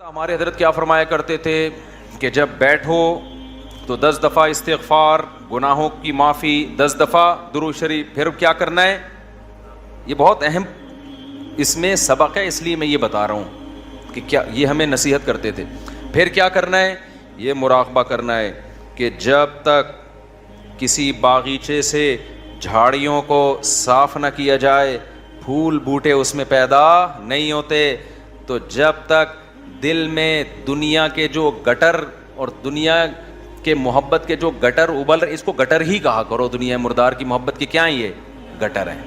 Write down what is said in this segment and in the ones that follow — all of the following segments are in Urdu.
ہمارے حضرت کیا فرمایا کرتے تھے کہ جب بیٹھو تو 10 دفعہ استغفار، گناہوں کی معافی، 10 دفعہ درود شریف. پھر کیا کرنا ہے؟ یہ بہت اہم اس میں سبق ہے، اس لیے میں یہ بتا رہا ہوں کہ کیا یہ ہمیں نصیحت کرتے تھے. پھر کیا کرنا ہے؟ یہ مراقبہ کرنا ہے کہ جب تک کسی باغیچے سے جھاڑیوں کو صاف نہ کیا جائے، پھول بوٹے اس میں پیدا نہیں ہوتے. تو جب تک دل میں دنیا کے جو گٹر اور دنیا کے محبت کے جو گٹر ابل رہے، اس کو گٹر ہی کہا کرو. دنیا مردار کی محبت کے کیا یہ گٹر ہیں.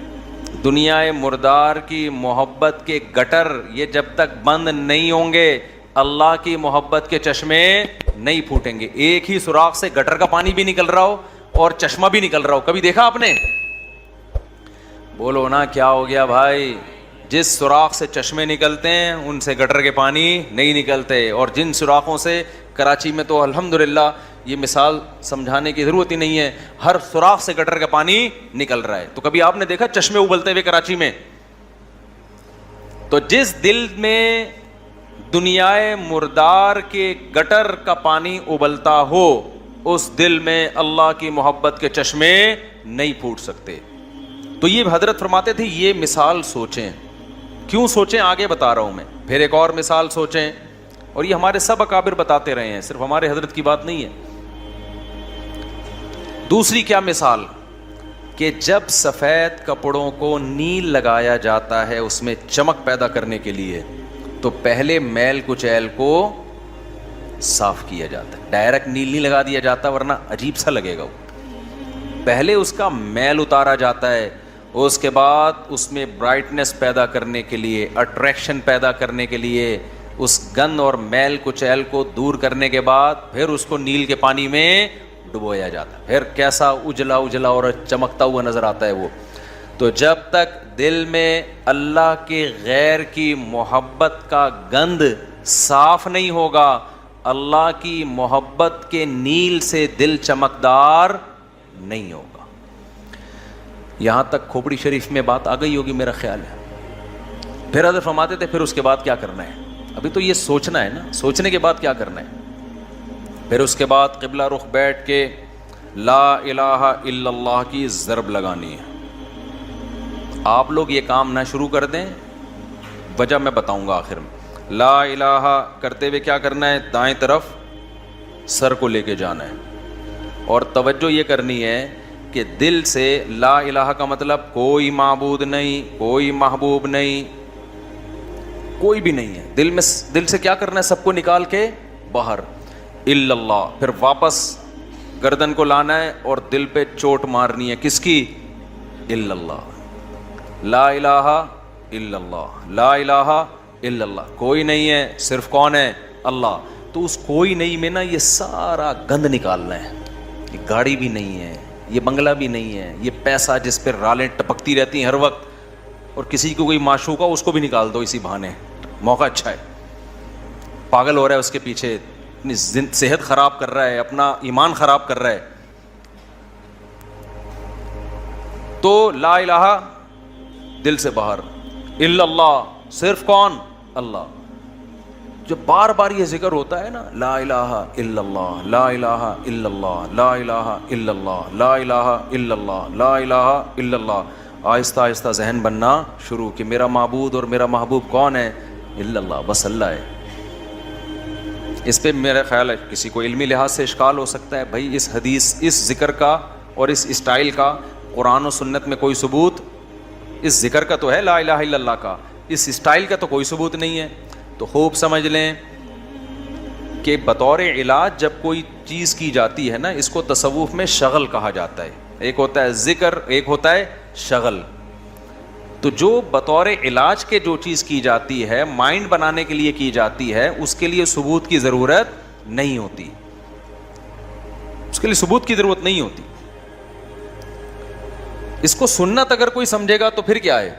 دنیا مردار کی محبت کے گٹر یہ جب تک بند نہیں ہوں گے، اللہ کی محبت کے چشمے نہیں پھوٹیں گے. ایک ہی سوراخ سے گٹر کا پانی بھی نکل رہا ہو اور چشمہ بھی نکل رہا ہو. کبھی دیکھا آپ نے؟ بولو نا کیا ہو گیا بھائی؟ جس سوراخ سے چشمے نکلتے ہیں ان سے گٹر کے پانی نہیں نکلتے. اور جن سوراخوں سے کراچی میں تو الحمدللہ یہ مثال سمجھانے کی ضرورت ہی نہیں ہے، ہر سوراخ سے گٹر کا پانی نکل رہا ہے. تو کبھی آپ نے دیکھا چشمے ابلتے ہوئے کراچی میں؟ تو جس دل میں دنیا مردار کے گٹر کا پانی ابلتا ہو، اس دل میں اللہ کی محبت کے چشمے نہیں پھوٹ سکتے. تو یہ حضرت فرماتے تھے یہ مثال سوچیں. کیوں سوچیں؟ آگے بتا رہا ہوں میں. پھر ایک اور مثال سوچیں، اور یہ ہمارے سب اکابر بتاتے رہے ہیں، صرف ہمارے حضرت کی بات نہیں ہے. دوسری کیا مثال؟ کہ جب سفید کپڑوں کو نیل لگایا جاتا ہے اس میں چمک پیدا کرنے کے لیے، تو پہلے میل کچیل کو صاف کیا جاتا ہے. ڈائریکٹ نیل نہیں لگا دیا جاتا ورنہ عجیب سا لگے گا. پہلے اس کا میل اتارا جاتا ہے، اس کے بعد اس میں برائٹنس پیدا کرنے کے لیے، اٹریکشن پیدا کرنے کے لیے، اس گند اور میل کچیل کو دور کرنے کے بعد پھر اس کو نیل کے پانی میں ڈبویا جاتا ہے. پھر کیسا اجلا اجلا اور چمکتا ہوا نظر آتا ہے وہ. تو جب تک دل میں اللہ کے غیر کی محبت کا گند صاف نہیں ہوگا، اللہ کی محبت کے نیل سے دل چمکدار نہیں ہوگا. یہاں تک کھوپڑی شریف میں بات آ گئی ہوگی میرا خیال ہے. پھر حضرت فرماتے تھے پھر اس کے بعد کیا کرنا ہے؟ ابھی تو یہ سوچنا ہے نا، سوچنے کے بعد کیا کرنا ہے؟ پھر اس کے بعد قبلہ رخ بیٹھ کے لا الہ الا اللہ کی ضرب لگانی ہے. آپ لوگ یہ کام نہ شروع کر دیں، وجہ میں بتاؤں گا آخر میں. لا الہ کرتے ہوئے کیا کرنا ہے؟ دائیں طرف سر کو لے کے جانا ہے، اور توجہ یہ کرنی ہے کہ دل سے لا الہ کا مطلب کوئی معبود نہیں، کوئی محبوب نہیں، کوئی بھی نہیں ہے. دل میں دل سے کیا کرنا ہے؟ سب کو نکال کے باہر الا اللہ. پھر واپس گردن کو لانا ہے اور دل پہ چوٹ مارنی ہے. کس کی؟ الا اللہ. لا الہ الا اللہ، لا الہ الا اللہ. کوئی نہیں ہے، صرف کون ہے؟ اللہ. تو اس کوئی نہیں میں نا یہ سارا گند نکالنا ہے. یہ گاڑی بھی نہیں ہے، یہ بنگلہ بھی نہیں ہے، یہ پیسہ جس پہ رالیں ٹپکتی رہتی ہیں ہر وقت، اور کسی کو کوئی معشوق ہو اس کو بھی نکال دو اسی بہانے. موقع اچھا ہے، پاگل ہو رہا ہے اس کے پیچھے، اپنی صحت خراب کر رہا ہے، اپنا ایمان خراب کر رہا ہے. تو لا الہ دل سے باہر، الا اللہ صرف کون؟ اللہ. جب بار بار یہ ذکر ہوتا ہے نا، لا الہ الا اللہ، لا الہ الا اللہ، لا الہ الا اللہ، لا الہ الا اللہ، لا الہ الا اللہ، آہستہ آہستہ ذہن بننا شروع کہ میرا معبود اور میرا محبوب کون ہے؟ الا اللہ، بس اللہ ہے. اس پہ میرا خیال ہے کسی کو علمی لحاظ سے اشکال ہو سکتا ہے، بھائی اس حدیث، اس ذکر کا اور اس اسٹائل کا قرآن و سنت میں کوئی ثبوت، اس ذکر کا تو ہے لا الہ الا اللہ کا، اس اسٹائل کا تو کوئی ثبوت نہیں ہے. تو خوب سمجھ لیں کہ بطور علاج جب کوئی چیز کی جاتی ہے نا، اس کو تصوف میں شغل کہا جاتا ہے. ایک ہوتا ہے ذکر، ایک ہوتا ہے شغل. تو جو بطور علاج کے جو چیز کی جاتی ہے، مائنڈ بنانے کے لیے کی جاتی ہے، اس کے لیے ثبوت کی ضرورت نہیں ہوتی، اس کے لیے ثبوت کی ضرورت نہیں ہوتی. اس کو سنت اگر کوئی سمجھے گا تو پھر کیا ہے؟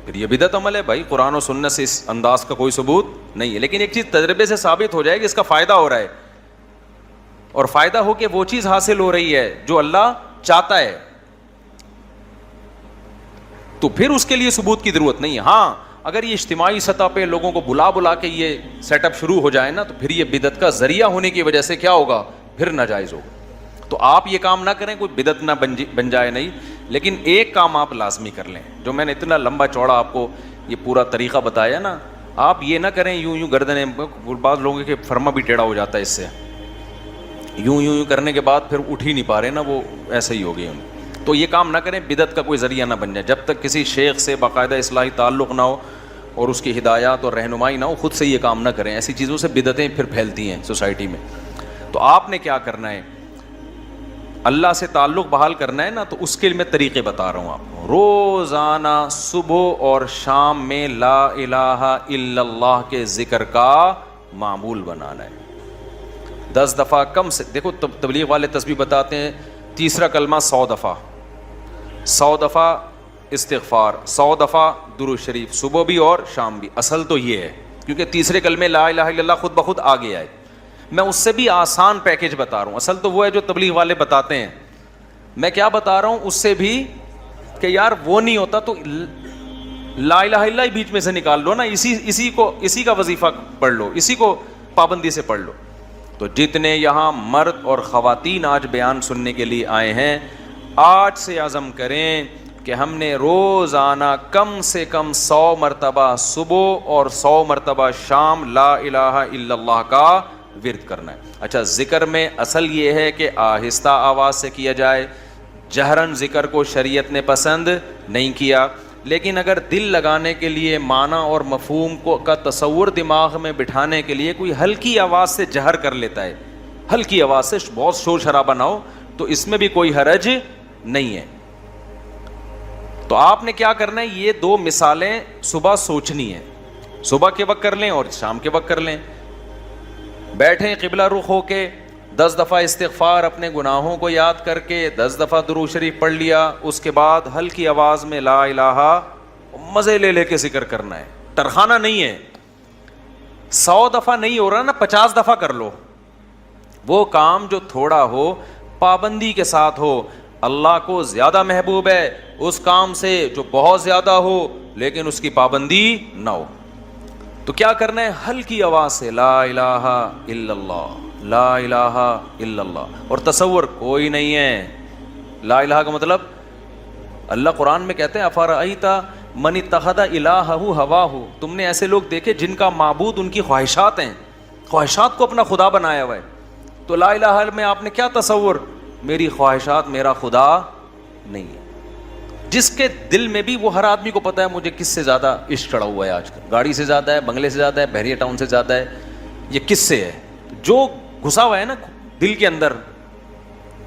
پھر یہ بدعت عمل ہے. بھائی قرآن و سنت سے اس انداز کا کوئی ثبوت نہیں ہے، لیکن ایک چیز تجربے سے ثابت ہو جائے کہ اس کا فائدہ ہو رہا ہے، اور فائدہ ہو کے وہ چیز حاصل ہو رہی ہے جو اللہ چاہتا ہے، تو پھر اس کے لیے ثبوت کی ضرورت نہیں ہے. ہاں اگر یہ اجتماعی سطح پہ لوگوں کو بلا بلا کے یہ سیٹ اپ شروع ہو جائے نا تو پھر یہ بدعت کا ذریعہ ہونے کی وجہ سے کیا ہوگا, پھر ناجائز ہوگا. تو آپ یہ کام نہ کریں, کوئی بدعت نہ بن جائے نہیں, لیکن ایک کام آپ لازمی کر لیں. جو میں نے اتنا لمبا چوڑا آپ کو یہ پورا طریقہ بتایا نا, آپ یہ نہ کریں یوں گردنیں, بعض لوگوں کے فرما بھی ٹیڑھا ہو جاتا ہے اس سے, یوں کرنے کے بعد پھر اٹھ ہی نہیں پا رہے نا, وہ ایسے ہی ہو گئی. تو یہ کام نہ کریں, بدعت کا کوئی ذریعہ نہ بن جائے. جب تک کسی شیخ سے باقاعدہ اصلاحی تعلق نہ ہو اور اس کی ہدایات اور رہنمائی نہ ہو, خود سے یہ کام نہ کریں. ایسی چیزوں سے بدعتیں پھر پھیلتی ہیں سوسائٹی میں. تو آپ نے کیا کرنا ہے, اللہ سے تعلق بحال کرنا ہے نا, تو اس کے لیے میں طریقے بتا رہا ہوں آپ کو. روزانہ صبح اور شام میں لا الہ الا اللہ کے ذکر کا معمول بنانا ہے. 10 دفعہ کم سے, دیکھو تبلیغ والے تسبیح بتاتے ہیں, تیسرا کلمہ 100 دفعہ, 100 دفعہ استغفار, 100 دفعہ درود شریف, صبح بھی اور شام بھی. اصل تو یہ ہے, کیونکہ تیسرے کلمے لا الہ الا اللہ خود بخود آ گیا ہے. میں اس سے بھی آسان پیکیج بتا رہا ہوں. اصل تو وہ ہے جو تبلیغ والے بتاتے ہیں. میں کیا بتا رہا ہوں اس سے بھی, کہ یار وہ نہیں ہوتا تو لا الہ الا اللہ ہی بیچ میں سے نکال لو نا, اسی کا وظیفہ پڑھ لو, اسی کو پابندی سے پڑھ لو. تو جتنے یہاں مرد اور خواتین آج بیان سننے کے لیے آئے ہیں, آج سے عزم کریں کہ ہم نے روزانہ کم سے کم 100 مرتبہ صبح اور 100 مرتبہ شام لا الہ الا اللہ کا ورد کرنا ہے. اچھا, ذکر میں اصل یہ ہے کہ آہستہ آواز سے کیا جائے. جہرن ذکر کو شریعت نے پسند نہیں کیا, لیکن اگر دل لگانے کے لیے, معنی اور مفہوم کا تصور دماغ میں بٹھانے کے لیے کوئی ہلکی آواز سے جہر کر لیتا ہے, ہلکی آواز سے, بہت شور شرابہ نہ ہو, تو اس میں بھی کوئی حرج نہیں ہے. تو آپ نے کیا کرنا ہے, یہ 2 مثالیں صبح سوچنی ہیں. صبح کے وقت کر لیں اور شام کے وقت کر لیں. بیٹھیں قبلہ رخ ہو کے, 10 دفعہ استغفار اپنے گناہوں کو یاد کر کے, 10 دفعہ درود شریف پڑھ لیا. اس کے بعد ہلکی آواز میں لا الہ, مزے لے کے ذکر کرنا ہے, ٹرخانا نہیں ہے. 100 دفعہ نہیں ہو رہا نا, 50 دفعہ کر لو. وہ کام جو تھوڑا ہو پابندی کے ساتھ ہو, اللہ کو زیادہ محبوب ہے اس کام سے جو بہت زیادہ ہو لیکن اس کی پابندی نہ ہو. تو کیا کرنا ہے, ہلکی آواز سے لا الہ الا اللہ, لا الہ الا اللہ. اور تصور کوئی نہیں ہے. لا الہ کا مطلب, اللہ قرآن میں کہتے ہیں افرأیت من اتخذ الہہ ہواہ, تم نے ایسے لوگ دیکھے جن کا معبود ان کی خواہشات ہیں, خواہشات کو اپنا خدا بنایا ہوا ہے. تو لا الہ میں آپ نے کیا تصور, میری خواہشات میرا خدا نہیں ہے. جس کے دل میں بھی, وہ ہر آدمی کو پتا ہے مجھے کس سے زیادہ عشق چڑھا ہوا ہے آج کل, گاڑی سے زیادہ ہے, بنگلے سے زیادہ ہے, بحریہ ٹاؤن سے زیادہ ہے, یہ کس سے ہے, جو گھسا ہوا ہے نا دل کے اندر.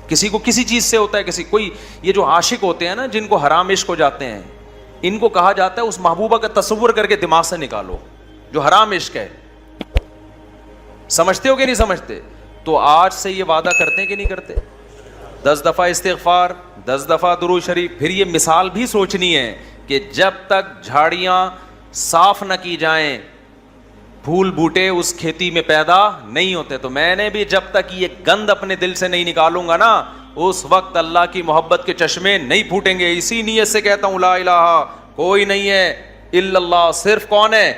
کسی کو کسی چیز سے ہوتا ہے, کسی کوئی, یہ جو عاشق ہوتے ہیں نا جن کو حرام عشق ہو جاتے ہیں, ان کو کہا جاتا ہے اس محبوبہ کا تصور کر کے دماغ سے نکالو جو حرام عشق ہے. سمجھتے ہو کہ نہیں سمجھتے؟ تو آج سے یہ وعدہ کرتے ہیں کہ نہیں کرتے, 10 دفعہ استغفار, 10 دفعہ درود شریف. پھر یہ مثال بھی سوچنی ہے کہ جب تک جھاڑیاں صاف نہ کی جائیں, پھول بوٹے اس کھیتی میں پیدا نہیں ہوتے. تو میں نے بھی جب تک یہ گند اپنے دل سے نہیں نکالوں گا نا, اس وقت اللہ کی محبت کے چشمے نہیں پھوٹیں گے. اسی نیت سے کہتا ہوں لا الہ کوئی نہیں ہے الا اللہ, صرف کون ہے,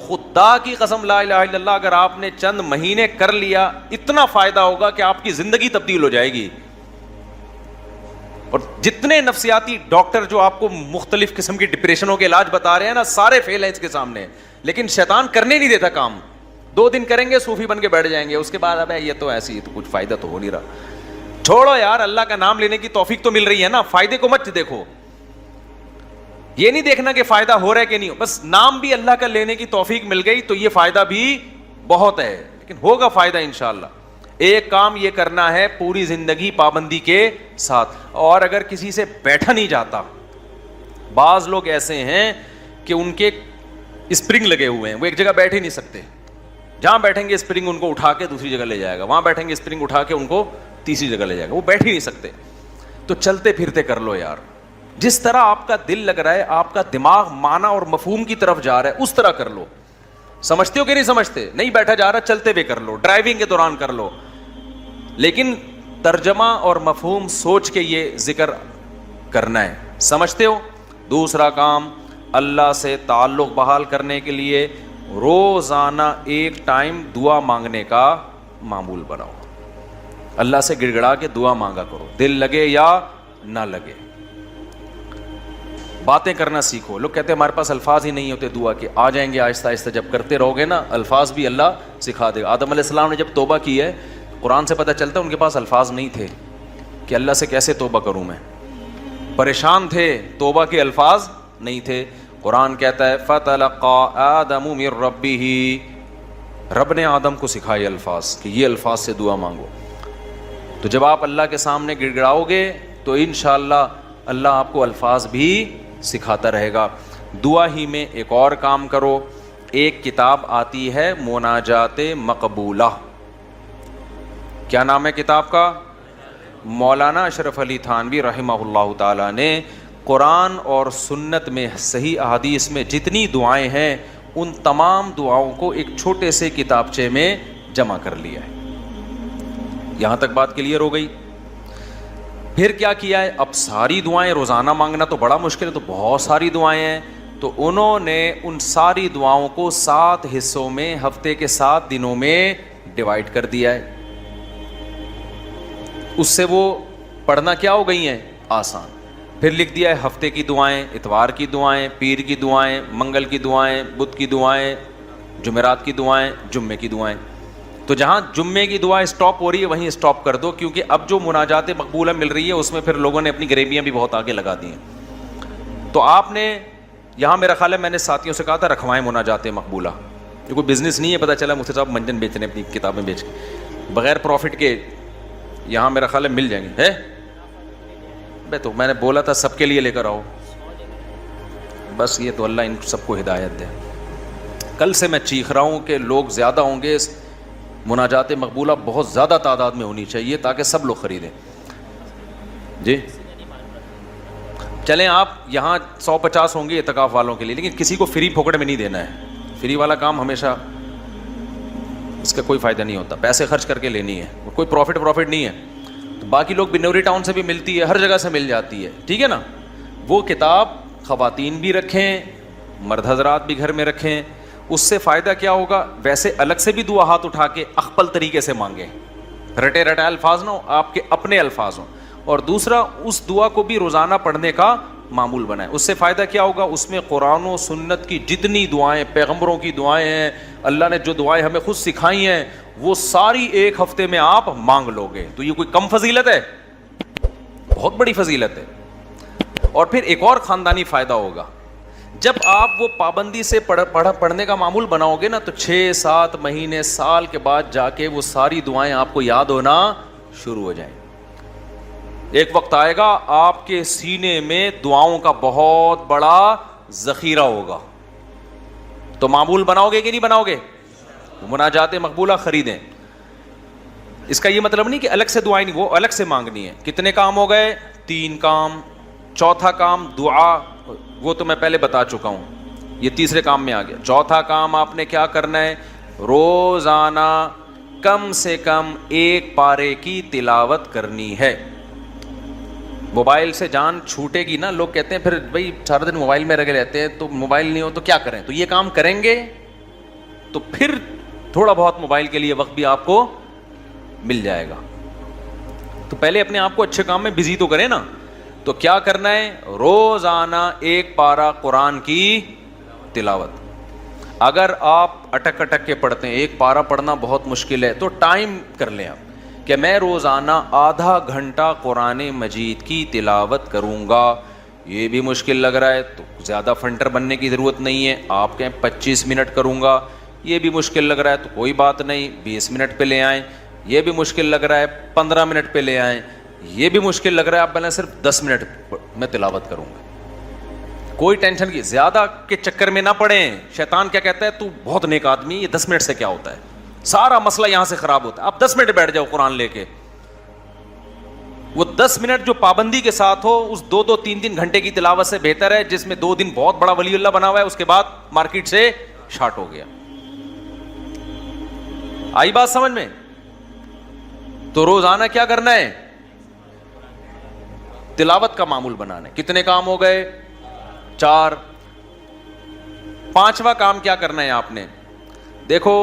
خدا کی قسم لا الہ الا اللہ. اگر آپ نے چند مہینے کر لیا, اتنا فائدہ ہوگا کہ آپ کی زندگی تبدیل ہو جائے گی. اور جتنے نفسیاتی ڈاکٹر جو آپ کو مختلف قسم کی ڈپریشنوں کے علاج بتا رہے ہیں نا, سارے فیل ہیں اس کے سامنے, لیکن شیطان کرنے نہیں دیتا کام. 2 دن کریں گے, صوفی بن کے بیٹھ جائیں گے, اس کے بعد اب یہ تو ایسی ہی, تو کچھ فائدہ تو ہو نہیں رہا. چھوڑو یار, اللہ کا نام لینے کی توفیق تو مل رہی ہے نا, فائدے کو مت دیکھو. یہ نہیں دیکھنا کہ فائدہ ہو رہا ہے کہ نہیں, بس نام بھی اللہ کا لینے کی توفیق مل گئی تو یہ فائدہ بھی بہت ہے, لیکن ہوگا فائدہ انشاءاللہ. ایک کام یہ کرنا ہے پوری زندگی پابندی کے ساتھ. اور اگر کسی سے بیٹھا نہیں جاتا, بعض لوگ ایسے ہیں کہ ان کے اسپرنگ لگے ہوئے ہیں, وہ ایک جگہ بیٹھ ہی نہیں سکتے. جہاں بیٹھیں گے اسپرنگ ان کو اٹھا کے دوسری جگہ لے جائے گا, وہاں بیٹھیں گے اسپرنگ اٹھا کے ان کو تیسری جگہ لے جائے گا, وہ بیٹھ ہی نہیں سکتے. تو چلتے پھرتے کر لو یار, جس طرح آپ کا دل لگ رہا ہے, آپ کا دماغ معنی اور مفہوم کی طرف جا رہا ہے, اس طرح کر لو. سمجھتے ہو کہ نہیں سمجھتے؟ نہیں بیٹھا جا رہا, چلتے ہوئے کر لو, ڈرائیونگ کے دوران کر لو, لیکن ترجمہ اور مفہوم سوچ کے یہ ذکر کرنا ہے. سمجھتے ہو؟ دوسرا کام, اللہ سے تعلق بحال کرنے کے لیے روزانہ ایک ٹائم دعا مانگنے کا معمول بناؤ. اللہ سے گڑ گڑا کے دعا مانگا کرو, دل لگے یا نہ لگے. باتیں کرنا سیکھو. لوگ کہتے ہیں ہمارے پاس الفاظ ہی نہیں ہوتے دعا کے. آ جائیں گے آہستہ آہستہ, جب کرتے رہو گے نا الفاظ بھی اللہ سکھا دے گا. آدم علیہ السلام نے جب توبہ کی ہے, قرآن سے پتہ چلتا ہے ان کے پاس الفاظ نہیں تھے کہ اللہ سے کیسے توبہ کروں میں. پریشان تھے, توبہ کے الفاظ نہیں تھے. قرآن کہتا ہے فَتَلَقَّىٰ آدَمُ مِن رَبِّهِ, رب نے آدم کو سکھائے الفاظ کہ یہ الفاظ سے دعا مانگو. تو جب آپ اللہ کے سامنے گڑ گڑاؤ گے تو انشاءاللہ اللہ آپ کو الفاظ بھی سکھاتا رہے گا. دعا ہی میں ایک اور کام کرو. ایک کتاب آتی ہے مناجات مقبولہ. کیا نام ہے کتاب کا؟ مولانا اشرف علی تھانوی رحمہ اللہ تعالیٰ نے قرآن اور سنت میں صحیح احادیث میں جتنی دعائیں ہیں ان تمام دعاؤں کو ایک چھوٹے سے کتابچے میں جمع کر لیا ہے. یہاں تک بات کلیئر ہو گئی. پھر کیا کیا ہے؟ اب ساری دعائیں روزانہ مانگنا تو بڑا مشکل ہے, تو بہت ساری دعائیں ہیں, تو انہوں نے ان ساری دعاؤں کو 7 حصوں میں ہفتے کے 7 دنوں میں ڈیوائڈ کر دیا ہے. اس سے وہ پڑھنا کیا ہو گئی ہیں؟ آسان. پھر لکھ دیا ہے ہفتے کی دعائیں, اتوار کی دعائیں, پیر کی دعائیں, منگل کی دعائیں, بدھ کی دعائیں, جمعرات کی دعائیں, جمعے کی دعائیں. تو جہاں جمعے کی دعا اسٹاپ ہو رہی ہے وہیں اسٹاپ کر دو, کیونکہ اب جو مناجات مقبولہ مل رہی ہے اس میں پھر لوگوں نے اپنی غریبیاں بھی بہت آگے لگا دی ہیں. تو آپ نے یہاں میرا خیال ہے میں نے ساتھیوں سے کہا تھا رکھوائیں مناجات مقبولہ. یہ کوئی بزنس نہیں ہے, پتہ چلا مفتی صاحب منجن بیچ رہے ہیں اپنی کتابیں بیچ کے بغیر پروفٹ کے. یہاں میرا خیال ہے مل جائیں گے. ہے تو میں نے بولا تھا سب کے لیے لے کر آؤ. بس یہ تو اللہ ان سب کو ہدایت دے. کل سے میں چیخ رہا ہوں کہ لوگ زیادہ ہوں گے, مناجات مقبولہ بہت زیادہ تعداد میں ہونی چاہیے تاکہ سب لوگ خریدیں. جی چلیں آپ یہاں 150 ہوں گے اعتکاف والوں کے لیے, لیکن کسی کو فری پھوکٹ میں نہیں دینا ہے. فری والا کام ہمیشہ اس کا کوئی فائدہ نہیں ہوتا, پیسے خرچ کر کے لینی ہے, کوئی پروفٹ نہیں ہے. تو باقی لوگ بنوری ٹاؤن سے بھی ملتی ہے, ہر جگہ سے مل جاتی ہے, ٹھیک ہے نا. وہ کتاب خواتین بھی رکھیں, مرد حضرات بھی گھر میں رکھیں. اس سے فائدہ کیا ہوگا؟ ویسے الگ سے بھی دعا ہاتھ اٹھا کے اخپل طریقے سے مانگیں, رٹے رٹائے الفاظ نہ ہو, آپ کے اپنے الفاظ ہوں. اور دوسرا اس دعا کو بھی روزانہ پڑھنے کا معمول بنائیں. اس سے فائدہ کیا ہوگا؟ اس میں قرآن و سنت کی جتنی دعائیں, پیغمبروں کی دعائیں ہیں, اللہ نے جو دعائیں ہمیں خود سکھائی ہیں, وہ ساری ایک ہفتے میں آپ مانگ لو گے. تو یہ کوئی کم فضیلت ہے؟ بہت بڑی فضیلت ہے. اور پھر ایک اور خاندانی فائدہ ہوگا, جب آپ وہ پابندی سے پڑھنے کا معمول بناؤ گے نا, تو 6-7 مہینے سال کے بعد جا کے وہ ساری دعائیں آپ کو یاد ہونا شروع ہو جائیں. ایک وقت آئے گا آپ کے سینے میں دعاؤں کا بہت بڑا ذخیرہ ہوگا. تو معمول بناؤ گے کہ نہیں بناؤ گے؟ مناجات مقبولہ خریدیں. اس کا یہ مطلب نہیں کہ الگ سے دعائیں نہیں, وہ الگ سے مانگنی ہے. کتنے کام ہو گئے؟ 3 کام. چوتھا کام دعا, وہ تو میں پہلے بتا چکا ہوں, یہ تیسرے کام میں آ گیا. چوتھا کام آپ نے کیا کرنا ہے؟ روزانہ کم سے کم 1 پارے کی تلاوت کرنی ہے. موبائل سے جان چھوٹے گی نا, لوگ کہتے ہیں پھر بھائی سارا دن موبائل میں لگے رہتے ہیں, تو موبائل نہیں ہو تو کیا کریں؟ تو یہ کام کریں گے تو پھر تھوڑا بہت موبائل کے لیے وقت بھی آپ کو مل جائے گا. تو پہلے اپنے آپ کو اچھے کام میں بزی تو کریں نا. تو کیا کرنا ہے؟ روزانہ 1 پارہ قرآن کی تلاوت. اگر آپ اٹک کے پڑھتے ہیں, 1 پارہ پڑھنا بہت مشکل ہے, تو ٹائم کر لیں آپ کہ میں روزانہ آدھا گھنٹہ قرآن مجید کی تلاوت کروں گا. یہ بھی مشکل لگ رہا ہے تو زیادہ فنٹر بننے کی ضرورت نہیں ہے, آپ کہیں 25 منٹ کروں گا. یہ بھی مشکل لگ رہا ہے تو کوئی بات نہیں, 20 منٹ پہ لے آئیں. یہ بھی مشکل لگ رہا ہے 15 منٹ پہ لے آئیں. یہ بھی مشکل لگ رہا ہے آپ بولیں صرف 10 منٹ میں تلاوت کروں گا. کوئی ٹینشن کی زیادہ کے چکر میں نہ پڑیں. شیطان کیا کہتا ہے؟ تو بہت نیک آدمی, یہ 10 منٹ سے کیا ہوتا ہے, سارا مسئلہ یہاں سے خراب ہوتا ہے. آپ 10 منٹ بیٹھ جاؤ قرآن لے کے. وہ 10 منٹ جو پابندی کے ساتھ ہو, اس 2-2, 3-3 گھنٹے کی تلاوت سے بہتر ہے جس میں 2 دن بہت بڑا ولی اللہ بنا ہوا ہے, اس کے بعد مارکیٹ سے شارٹ ہو گیا. آئی بات سمجھ میں؟ تو روزانہ کیا کرنا ہے؟ تلاوت کا معمول بنانا ہے. کتنے کام ہو گئے؟ 4. پانچواں کام کیا کرنا ہے آپ نے؟ دیکھو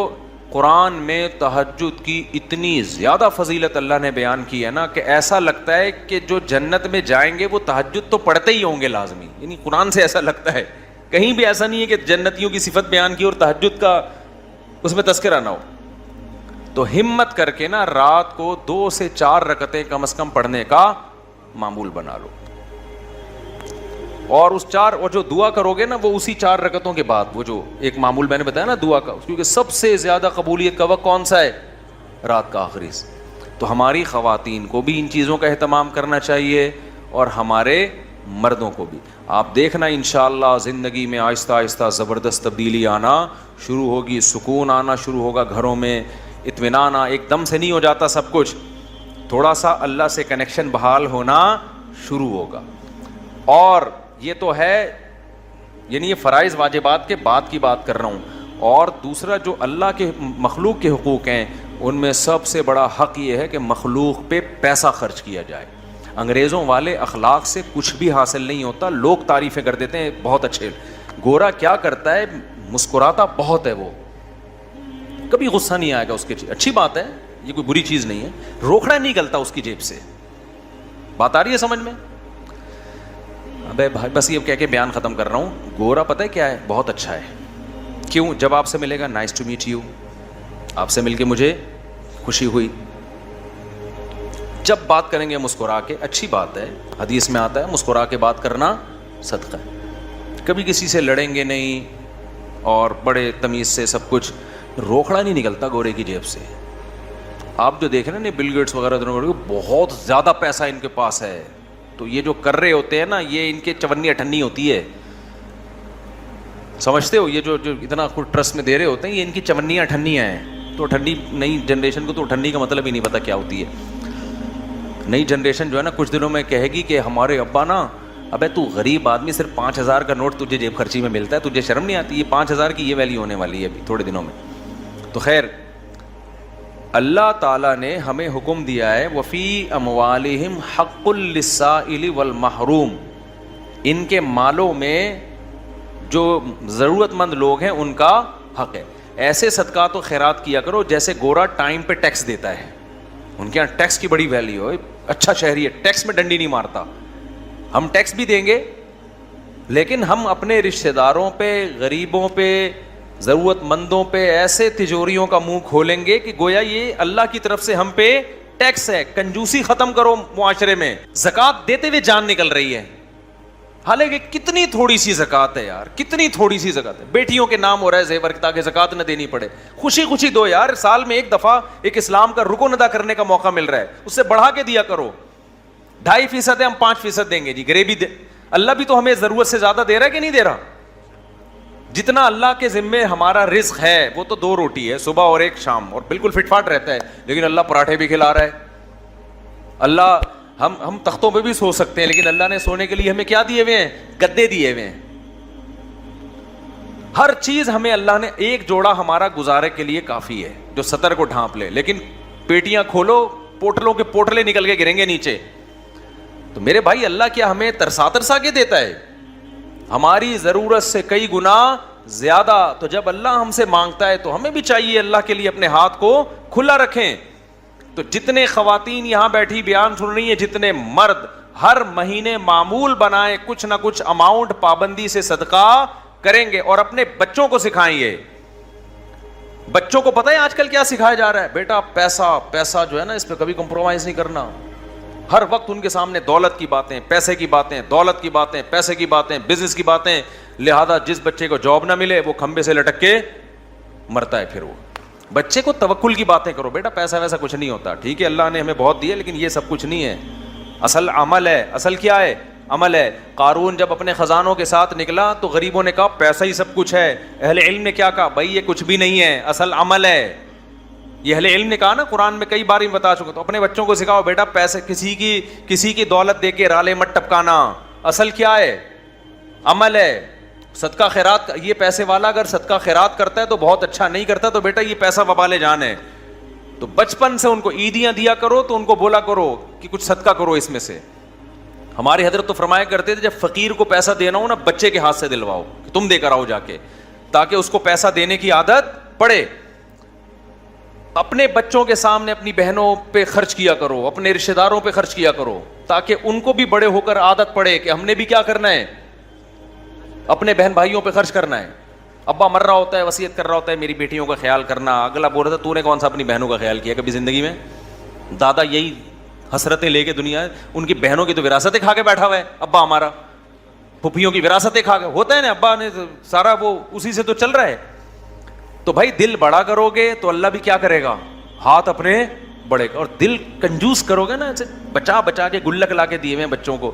قرآن میں تہجد کی اتنی زیادہ فضیلت اللہ نے بیان کی ہے نا کہ ایسا لگتا ہے کہ جو جنت میں جائیں گے وہ تہجد تو پڑھتے ہی ہوں گے لازمی. یعنی قرآن سے ایسا لگتا ہے, کہیں بھی ایسا نہیں ہے کہ جنتیوں کی صفت بیان کی اور تہجد کا اس میں تذکرہ نہ ہو. تو ہمت کر کے نا رات کو 2 سے 4 رکعتیں کم از کم پڑھنے کا معمول بنا لو. اور اور جو دعا کرو گے نا وہ اسی 4 رکعتوں کے بعد, وہ جو ایک معمول میں نے بتایا نا دعا کا, کیونکہ سب سے زیادہ قبولیت کا وقت کون سا ہے؟ رات کا آخری. تو ہماری خواتین کو بھی ان چیزوں کا اہتمام کرنا چاہیے اور ہمارے مردوں کو بھی. آپ دیکھنا انشاءاللہ زندگی میں آہستہ آہستہ زبردست تبدیلی آنا شروع ہوگی, سکون آنا شروع ہوگا گھروں میں, اطمینان. ایک دم سے نہیں ہو جاتا سب کچھ, تھوڑا سا اللہ سے کنیکشن بحال ہونا شروع ہوگا. اور یہ تو ہے, یعنی یہ فرائض واجبات کے بعد کی بات کر رہا ہوں. اور دوسرا جو اللہ کے مخلوق کے حقوق ہیں ان میں سب سے بڑا حق یہ ہے کہ مخلوق پہ پیسہ خرچ کیا جائے. انگریزوں والے اخلاق سے کچھ بھی حاصل نہیں ہوتا. لوگ تعریفیں کر دیتے ہیں بہت اچھے. گورا کیا کرتا ہے؟ مسکراتا بہت ہے, وہ کبھی غصہ نہیں آئے گا اس کے. اچھی بات ہے, یہ کوئی بری چیز نہیں ہے. روکڑا نہیں نکلتا اس کی جیب سے. بات آ رہی ہے سمجھ میں؟ ابے بھائی بس یہ کہہ کے بیان ختم کر رہا ہوں. گورا پتہ ہے کیا ہے؟ بہت اچھا ہے. کیوں؟ جب آپ سے ملے گا نائس ٹو میٹ یو, آپ سے مل کے مجھے خوشی ہوئی. جب بات کریں گے مسکرا کے, اچھی بات ہے, حدیث میں آتا ہے مسکرا کے بات کرنا صدقہ ہے. کبھی کسی سے لڑیں گے نہیں اور بڑے تمیز سے سب کچھ. روکڑا نہیں نکلتا گورے کی جیب سے. آپ جو دیکھ رہے ہیں بل گیٹس وغیرہ بہت زیادہ پیسہ ان کے پاس ہے, تو یہ جو کر رہے ہوتے ہیں نا یہ ان کے چونی اٹھنی ہوتی ہے. سمجھتے ہو؟ یہ جو اتنا کچھ ٹرسٹ میں دے رہے ہوتے ہیں یہ ان کی چونیاں اٹھنیاں ہیں. تو اٹھنی نئی جنریشن کو تو اٹھنی کا مطلب ہی نہیں پتا کیا ہوتی ہے. نئی جنریشن جو ہے نا کچھ دنوں میں کہے گی کہ ہمارے ابا نا, ابے تو غریب آدمی, صرف 5,000 کا نوٹ تجھے جیب خرچی میں ملتا ہے, تجھے شرم نہیں آتی؟ یہ 5,000 کی یہ ویلیو ہونے والی ہے ابھی تھوڑے دنوں میں. تو خیر اللہ تعالیٰ نے ہمیں حکم دیا ہے وفی اموالہم حق للسائل والمحروم, ان کے مالوں میں جو ضرورت مند لوگ ہیں ان کا حق ہے. ایسے صدقات و خیرات کیا کرو جیسے گورا ٹائم پہ ٹیکس دیتا ہے. ان کے یہاں ٹیکس کی بڑی ویلیو ہے, اچھا شہری ہے, ٹیکس میں ڈنڈی نہیں مارتا. ہم ٹیکس بھی دیں گے لیکن ہم اپنے رشتہ داروں پہ, غریبوں پہ, ضرورت مندوں پہ ایسے تجوریوں کا منہ کھولیں گے کہ گویا یہ اللہ کی طرف سے ہم پہ ٹیکس ہے. کنجوسی ختم کرو معاشرے میں. زکوٰۃ دیتے ہوئے جان نکل رہی ہے, حالانکہ کتنی تھوڑی سی زکوٰۃ ہے یار, کتنی تھوڑی سی زکوٰۃ ہے. بیٹیوں کے نام ہو رہا ہے زیور تاکہ زکوٰۃ نہ دینی پڑے. خوشی خوشی دو یار, سال میں ایک دفعہ ایک اسلام کا رکن ادا کرنے کا موقع مل رہا ہے, اس سے بڑھا کے دیا کرو. 2.5% ہے, ہم 5% دیں گے جی. غریبی اللہ بھی تو ہمیں ضرورت سے زیادہ دے رہا ہے کہ نہیں دے رہا؟ جتنا اللہ کے ذمے ہمارا رزق ہے وہ تو 2 روٹی ہے, صبح اور ایک شام, اور بالکل فٹ فاٹ رہتا ہے. لیکن اللہ پراٹھے بھی کھلا رہا ہے. اللہ ہم تختوں پہ بھی سو سکتے ہیں لیکن اللہ نے سونے کے لیے ہمیں کیا دیے ہوئے ہیں؟ گدے دیے ہوئے ہیں. ہر چیز ہمیں اللہ نے, ایک جوڑا ہمارا گزارے کے لیے کافی ہے جو سطر کو ڈھانپ لے, لیکن پیٹیاں کھولو پوٹلوں کے پوٹلے نکل کے گریں گے نیچے. تو میرے بھائی اللہ کیا ہمیں ترسا ترسا کے دیتا ہے؟ ہماری ضرورت سے کئی گنا زیادہ. تو جب اللہ ہم سے مانگتا ہے تو ہمیں بھی چاہیے اللہ کے لیے اپنے ہاتھ کو کھلا رکھیں. تو جتنے خواتین یہاں بیٹھی بیان سن رہی ہیں, جتنے مرد, ہر مہینے معمول بنائیں کچھ نہ کچھ اماؤنٹ پابندی سے صدقہ کریں گے اور اپنے بچوں کو سکھائیں گے. بچوں کو پتہ ہے آج کل کیا سکھایا جا رہا ہے؟ بیٹا پیسہ پیسہ جو ہے نا اس پہ کبھی کمپرومائز نہیں کرنا. ہر وقت ان کے سامنے دولت کی باتیں, پیسے کی باتیں, دولت کی باتیں, پیسے کی باتیں, بزنس کی باتیں. لہذا جس بچے کو جاب نہ ملے وہ کھمبے سے لٹک کے مرتا ہے. پھر وہ بچے کو توکل کی باتیں کرو, بیٹا پیسہ ویسا کچھ نہیں ہوتا, ٹھیک ہے اللہ نے ہمیں بہت دیا لیکن یہ سب کچھ نہیں ہے, اصل عمل ہے. اصل کیا ہے؟ عمل ہے. قارون جب اپنے خزانوں کے ساتھ نکلا تو غریبوں نے کہا پیسہ ہی سب کچھ ہے. اہل علم نے کیا کہا؟ بھائی یہ کچھ بھی نہیں ہے, اصل عمل ہے. یہ اہل علم نے کہا نا, قرآن میں کئی بار بتا چکا. تو اپنے بچوں کو سکھاؤ بیٹا پیسے, کسی کی دولت دے کے رالے مت ٹپکانا. اصل کیا ہے؟ عمل ہے. صدقہ خیرات, یہ پیسے والا اگر صدقہ خیرات کرتا ہے تو بہت اچھا, نہیں کرتا تو بیٹا یہ پیسہ وبال جان ہے. تو بچپن سے ان کو عیدیاں دیا کرو تو ان کو بولا کرو کہ کچھ صدقہ کرو اس میں سے. ہمارے حضرت تو فرمایا کرتے تھے جب فقیر کو پیسہ دینا ہو نا بچے کے ہاتھ سے دلواؤ کہ تم دے کر آؤ جا کے. تاکہ اس کو پیسہ دینے کی عادت پڑے. اپنے بچوں کے سامنے اپنی بہنوں پہ خرچ کیا کرو, اپنے رشتہ داروں پہ خرچ کیا کرو, تاکہ ان کو بھی بڑے ہو کر عادت پڑے کہ ہم نے بھی کیا کرنا ہے, اپنے بہن بھائیوں پہ خرچ کرنا ہے. ابا مر رہا ہوتا ہے, وصیت کر رہا ہوتا ہے میری بیٹیوں کا خیال کرنا, اگلا بول رہا تھا تو نے کون سا اپنی بہنوں کا خیال کیا کبھی زندگی میں؟ دادا یہی حسرتیں لے کے دنیا, ان کی بہنوں کی تو وراثتیں کھا کے بیٹھا ہوا ہے ابا ہمارا, پھپھیوں کی وراثتیں کھا کے, ہوتا ہے نا, ابا نے سارا وہ اسی سے تو چل رہا ہے. تو بھائی دل بڑا کرو گے تو اللہ بھی کیا کرے گا, ہاتھ اپنے بڑے گا. اور دل کنجوس کرو گے نا, ایسے بچا بچا کے گلک لا کے دیے ہوئے بچوں کو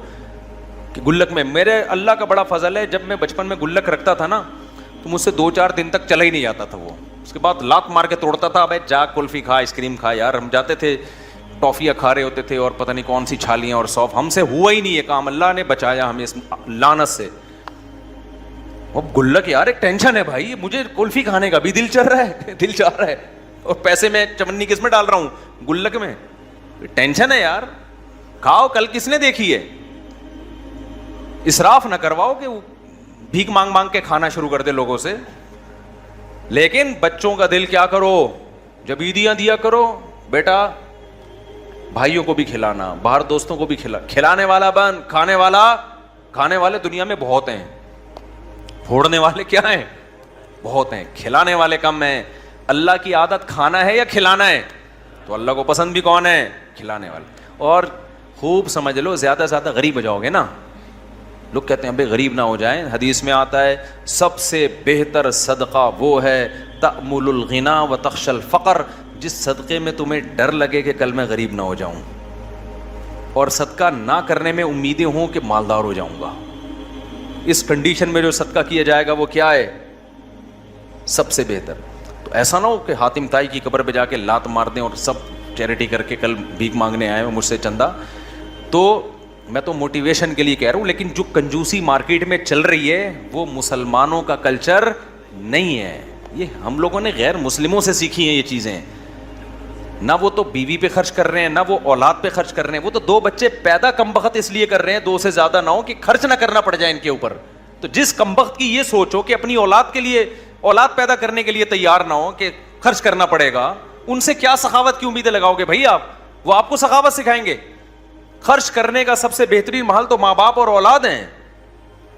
کہ گلک میں, میرے اللہ کا بڑا فضل ہے, جب میں بچپن میں گلک رکھتا تھا نا تو مجھ سے 2-4 دن تک چلا ہی نہیں جاتا تھا وہ, اس کے بعد لات مار کے توڑتا تھا, بھائی جا کلفی کھا, آئس کریم کھا. یار ہم جاتے تھے ٹافیاں کھا رہے ہوتے تھے اور پتہ نہیں کون سی چھالیاں اور سوف, ہم سے ہوا ہی نہیں یہ کام, اللہ نے بچایا ہمیں اس لعنت سے. اب گلک یار ایک ٹینشن ہے بھائی, مجھے کلفی کھانے کا بھی دل چل رہا ہے, دل چاہ رہا ہے, اور پیسے میں چمنی کس میں ڈال رہا ہوں, گلک میں. ٹینشن ہے یار, کھاؤ, کل کس نے دیکھی ہے. اسراف نہ کرواؤ کہ بھیک مانگ مانگ کے کھانا شروع کر دے لوگوں سے. لیکن بچوں کا دل کیا کرو, جب عیدیاں دیا کرو بیٹا, بھائیوں کو بھی کھلانا, باہر دوستوں کو بھی کھلانے والا بن, کھانے والے دنیا میں بہت ہیں, پھوڑنے والے کیا ہیں, بہت ہیں, کھلانے والے کم ہیں. اللہ کی عادت کھانا ہے یا کھلانا ہے, تو اللہ کو پسند بھی کون ہے, کھلانے والے. اور خوب سمجھ لو, زیادہ سے زیادہ غریب ہو جاؤ گے نا, لوگ کہتے ہیں بھائی غریب نہ ہو جائیں, حدیث میں آتا ہے سب سے بہتر صدقہ وہ ہے تأمل الغنا و تخشى الفقر, جس صدقے میں تمہیں ڈر لگے کہ کل میں غریب نہ ہو جاؤں, اور صدقہ نہ کرنے میں امیدیں ہوں کہ مالدار ہو جاؤں گا. اس کنڈیشن میں جو صدقہ کیا جائے گا وہ کیا ہے, سب سے بہتر. تو ایسا نہ ہو کہ حاتم طائی کی قبر پہ جا کے لات مار دیں اور سب چیریٹی کر کے کل بھیک مانگنے آئے مجھ سے چندہ. تو میں تو موٹیویشن کے لیے کہہ رہا ہوں, لیکن جو کنجوسی مارکیٹ میں چل رہی ہے وہ مسلمانوں کا کلچر نہیں ہے, یہ ہم لوگوں نے غیر مسلموں سے سیکھی ہیں یہ چیزیں. نہ وہ تو بیوی پہ خرچ کر رہے ہیں, نہ وہ اولاد پہ خرچ کر رہے ہیں, وہ تو 2 بچے پیدا کم بخت اس لیے کر رہے ہیں, 2 سے زیادہ نہ ہو کہ خرچ نہ کرنا پڑ جائے ان کے اوپر. تو جس کم بخت کی یہ سوچ ہو کہ اپنی اولاد کے لیے, اولاد پیدا کرنے کے لیے تیار نہ ہو کہ خرچ کرنا پڑے گا, ان سے کیا سخاوت کی امیدیں لگاؤ گے بھائی آپ, وہ آپ کو سخاوت سکھائیں گے. خرچ کرنے کا سب سے بہترین محل تو ماں باپ اور اولاد ہیں,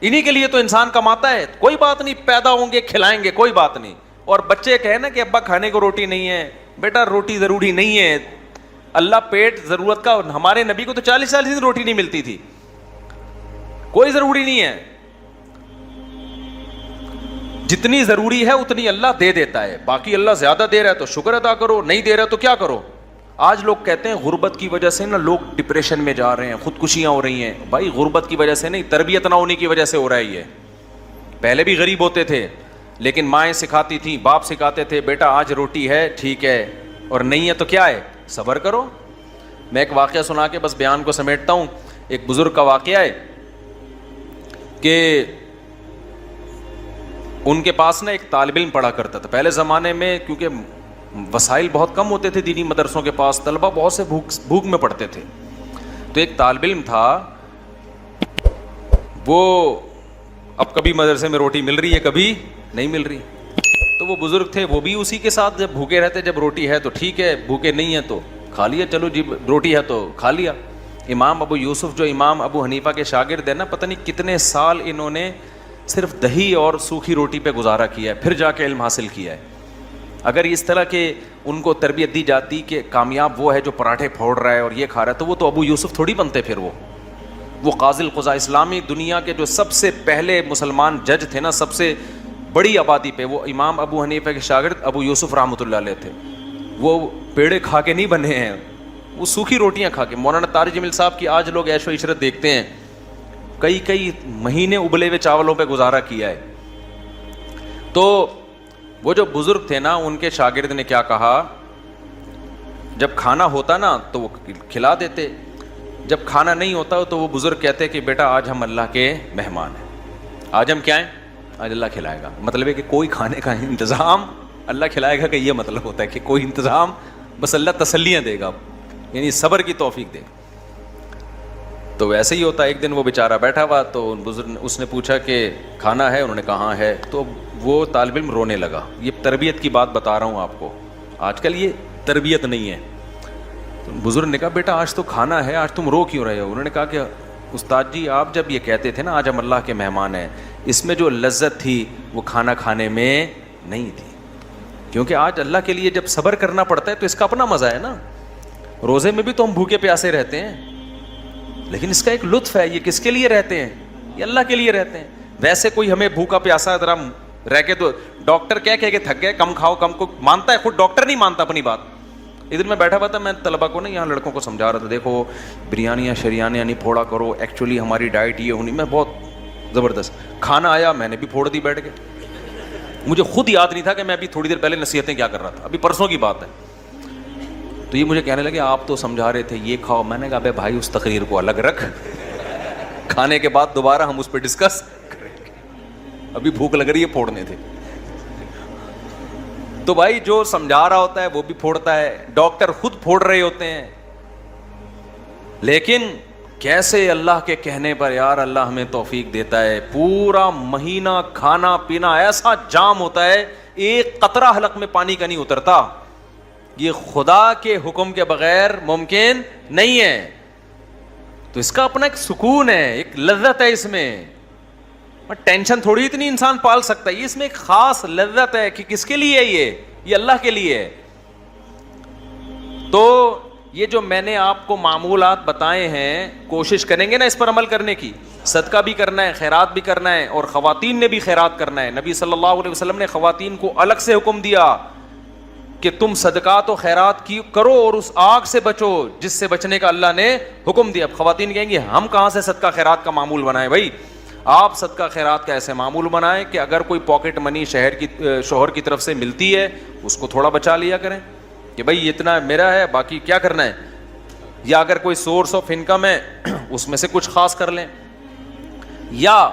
انہی کے لیے تو انسان کماتا ہے. کوئی بات نہیں, پیدا ہوں گے کھلائیں گے, کوئی بات نہیں. اور بچے کہیں نا کہ ابا کھانے کو روٹی نہیں ہے, بیٹا روٹی ضروری نہیں ہے, اللہ پیٹ ضرورت کا, ہمارے نبی کو تو 40 دن روٹی نہیں ملتی تھی, کوئی ضروری نہیں ہے, جتنی ضروری ہے اتنی اللہ دے دیتا ہے. باقی اللہ زیادہ دے رہا ہے تو شکر ادا کرو, نہیں دے رہا ہے تو کیا کرو. آج لوگ کہتے ہیں غربت کی وجہ سے نا لوگ ڈپریشن میں جا رہے ہیں, خودکشیاں ہو رہی ہیں. بھائی غربت کی وجہ سے نہیں, تربیت نہ ہونے کی وجہ سے ہو رہا ہے یہ. پہلے بھی غریب ہوتے تھے لیکن مائیں سکھاتی تھیں, باپ سکھاتے تھے, بیٹا آج روٹی ہے ٹھیک ہے, اور نہیں ہے تو کیا ہے, صبر کرو. میں ایک واقعہ سنا کے بس بیان کو سمیٹتا ہوں. ایک بزرگ کا واقعہ ہے کہ ان کے پاس نا ایک طالب علم پڑھا کرتا تھا. پہلے زمانے میں کیونکہ وسائل بہت کم ہوتے تھے دینی مدرسوں کے پاس, طلبہ بہت سے بھوک میں پڑھتے تھے. تو ایک طالب علم تھا, وہ اب کبھی مدرسے میں روٹی مل رہی ہے کبھی نہیں مل رہی. تو وہ بزرگ تھے, وہ بھی اسی کے ساتھ جب بھوکے رہتے, جب روٹی ہے تو ٹھیک ہے, بھوکے نہیں ہے تو کھا لیا, چلو جی روٹی ہے تو کھا لیا. امام ابو یوسف جو امام ابو حنیفہ کے شاگرد ہیں نا, پتہ نہیں کتنے سال انہوں نے صرف دہی اور سوکھی روٹی پہ گزارا کیا ہے, پھر جا کے علم حاصل کیا ہے. اگر اس طرح کے ان کو تربیت دی جاتی کہ کامیاب وہ ہے جو پراٹھے پھوڑ رہا ہے اور یہ کھا رہا ہے, تو وہ تو ابو یوسف تھوڑی بنتے. پھر وہ قاضی القضاء, اسلامی دنیا کے جو سب سے پہلے مسلمان جج تھے نا, سب سے بڑی آبادی پہ, وہ امام ابو حنیفہ کے شاگرد ابو یوسف رحمۃ اللہ علیہ تھے. وہ پیڑے کھا کے نہیں بنے ہیں, وہ سوکھی روٹیاں کھا کے. مولانا طارق جمیل صاحب کی آج لوگ عیش و عشرت دیکھتے ہیں, کئی مہینے ابلے ہوئے چاولوں پہ گزارا کیا ہے. تو وہ جو بزرگ تھے نا, ان کے شاگرد نے کیا کہا, جب کھانا ہوتا نا تو وہ کھلا دیتے, جب کھانا نہیں ہوتا تو وہ بزرگ کہتے کہ بیٹا آج ہم اللہ کے مہمان ہیں, آج ہم کیا ہیں, آج اللہ کھلائے گا. مطلب ہے کہ کوئی کھانے کا انتظام اللہ کھلائے گا, کہ یہ مطلب ہوتا ہے کہ کوئی انتظام, بس اللہ تسلیاں دے گا, یعنی صبر کی توفیق دے. تو ویسے ہی ہوتا ہے. ایک دن وہ بیچارہ بیٹھا ہوا, تو بزرگ اس نے پوچھا کہ کھانا ہے, انہوں نے کہا ہاں ہے. تو وہ طالب علم رونے لگا. یہ تربیت کی بات بتا رہا ہوں آپ کو, آج کل یہ تربیت نہیں ہے. بزرگ نے کہا بیٹا آج تو کھانا ہے, آج تم رو کیوں رہے ہو؟ انہوں نے کہا کہ استاد جی آپ جب یہ کہتے تھے نا آج ہم اللہ کے مہمان ہیں, اس میں جو لذت تھی وہ کھانا کھانے میں نہیں تھی, کیونکہ آج اللہ کے لیے جب صبر کرنا پڑتا ہے تو اس کا اپنا مزہ ہے نا. روزے میں بھی تو ہم بھوکے پیاسے رہتے ہیں, لیکن اس کا ایک لطف ہے. یہ کس کے لیے رہتے ہیں؟ یہ اللہ کے لیے رہتے ہیں. ویسے کوئی ہمیں بھوکا پیاسا ذرا رہ کے تو ڈاکٹر کہہ کہ تھک گئے, کم کھاؤ کم کو مانتا ہے, خود ڈاکٹر نہیں مانتا اپنی بات. ادھر میں بیٹھا ہوا تھا, میں طلبا کو نا یہاں لڑکوں کو سمجھا رہا تھا, دیکھو بریانیاں شریانیاں نہیں پھوڑا کرو, ایکچولی ہماری ڈائٹ یہ ہونی. میں بہت زبردست کھانا آیا, میں نے بھی پھوڑ دی بیٹھ کے. مجھے خود یاد نہیں تھا کہ میں ابھی تھوڑی دیر پہلے نصیحتیں کیا کر رہا تھا, ابھی پرسوں کی بات ہے. تو یہ مجھے کہنے لگے آپ تو سمجھا رہے تھے یہ کھاؤ. میں نے کہا بے بھائی اس تقریر کو الگ رکھ, کھانے کے بعد دوبارہ ہم اس پہ ڈسکس کریں گے, ابھی بھوک لگ رہی ہے, پھوڑنے تھے. تو بھائی جو سمجھا رہا ہوتا ہے وہ بھی پھوڑتا ہے, ڈاکٹر خود پھوڑ رہے ہوتے ہیں. لیکن کیسے اللہ کے کہنے پر یار اللہ ہمیں توفیق دیتا ہے, پورا مہینہ کھانا پینا ایسا جام ہوتا ہے, ایک قطرہ حلق میں پانی کا نہیں اترتا. یہ خدا کے حکم کے بغیر ممکن نہیں ہے. تو اس کا اپنا ایک سکون ہے, ایک لذت ہے اس میں. ٹینشن تھوڑی اتنی انسان پال سکتا ہے, اس میں ایک خاص لذت ہے کہ کس کے لیے ہے یہ اللہ کے لیے ہے. تو یہ جو میں نے آپ کو معمولات بتائے ہیں, کوشش کریں گے نا اس پر عمل کرنے کی. صدقہ بھی کرنا ہے, خیرات بھی کرنا ہے, اور خواتین نے بھی خیرات کرنا ہے. نبی صلی اللہ علیہ وسلم نے خواتین کو الگ سے حکم دیا کہ تم صدقات و خیرات کی کرو اور اس آگ سے بچو جس سے بچنے کا اللہ نے حکم دیا. اب خواتین کہیں گی ہم کہاں سے صدقہ خیرات کا معمول بنائیں؟ بھائی آپ صدقہ خیرات کا ایسے معمول بنائیں کہ اگر کوئی پاکٹ منی شوہر کی طرف سے ملتی ہے اس کو تھوڑا بچا لیا کریں کہ بھائی اتنا میرا ہے, باقی کیا کرنا ہے. یا اگر کوئی سورس آف انکم ہے اس میں سے کچھ خاص کر لیں. یا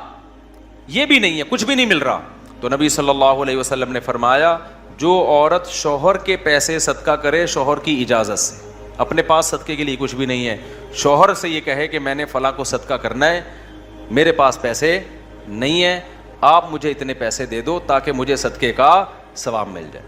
یہ بھی نہیں ہے, کچھ بھی نہیں مل رہا, تو نبی صلی اللہ علیہ وسلم نے فرمایا جو عورت شوہر کے پیسے صدقہ کرے شوہر کی اجازت سے, اپنے پاس صدقے کے لیے کچھ بھی نہیں ہے, شوہر سے یہ کہے کہ میں نے فلاں کو صدقہ کرنا ہے, میرے پاس پیسے نہیں ہیں, آپ مجھے اتنے پیسے دے دو تاکہ مجھے صدقے کا ثواب مل جائے.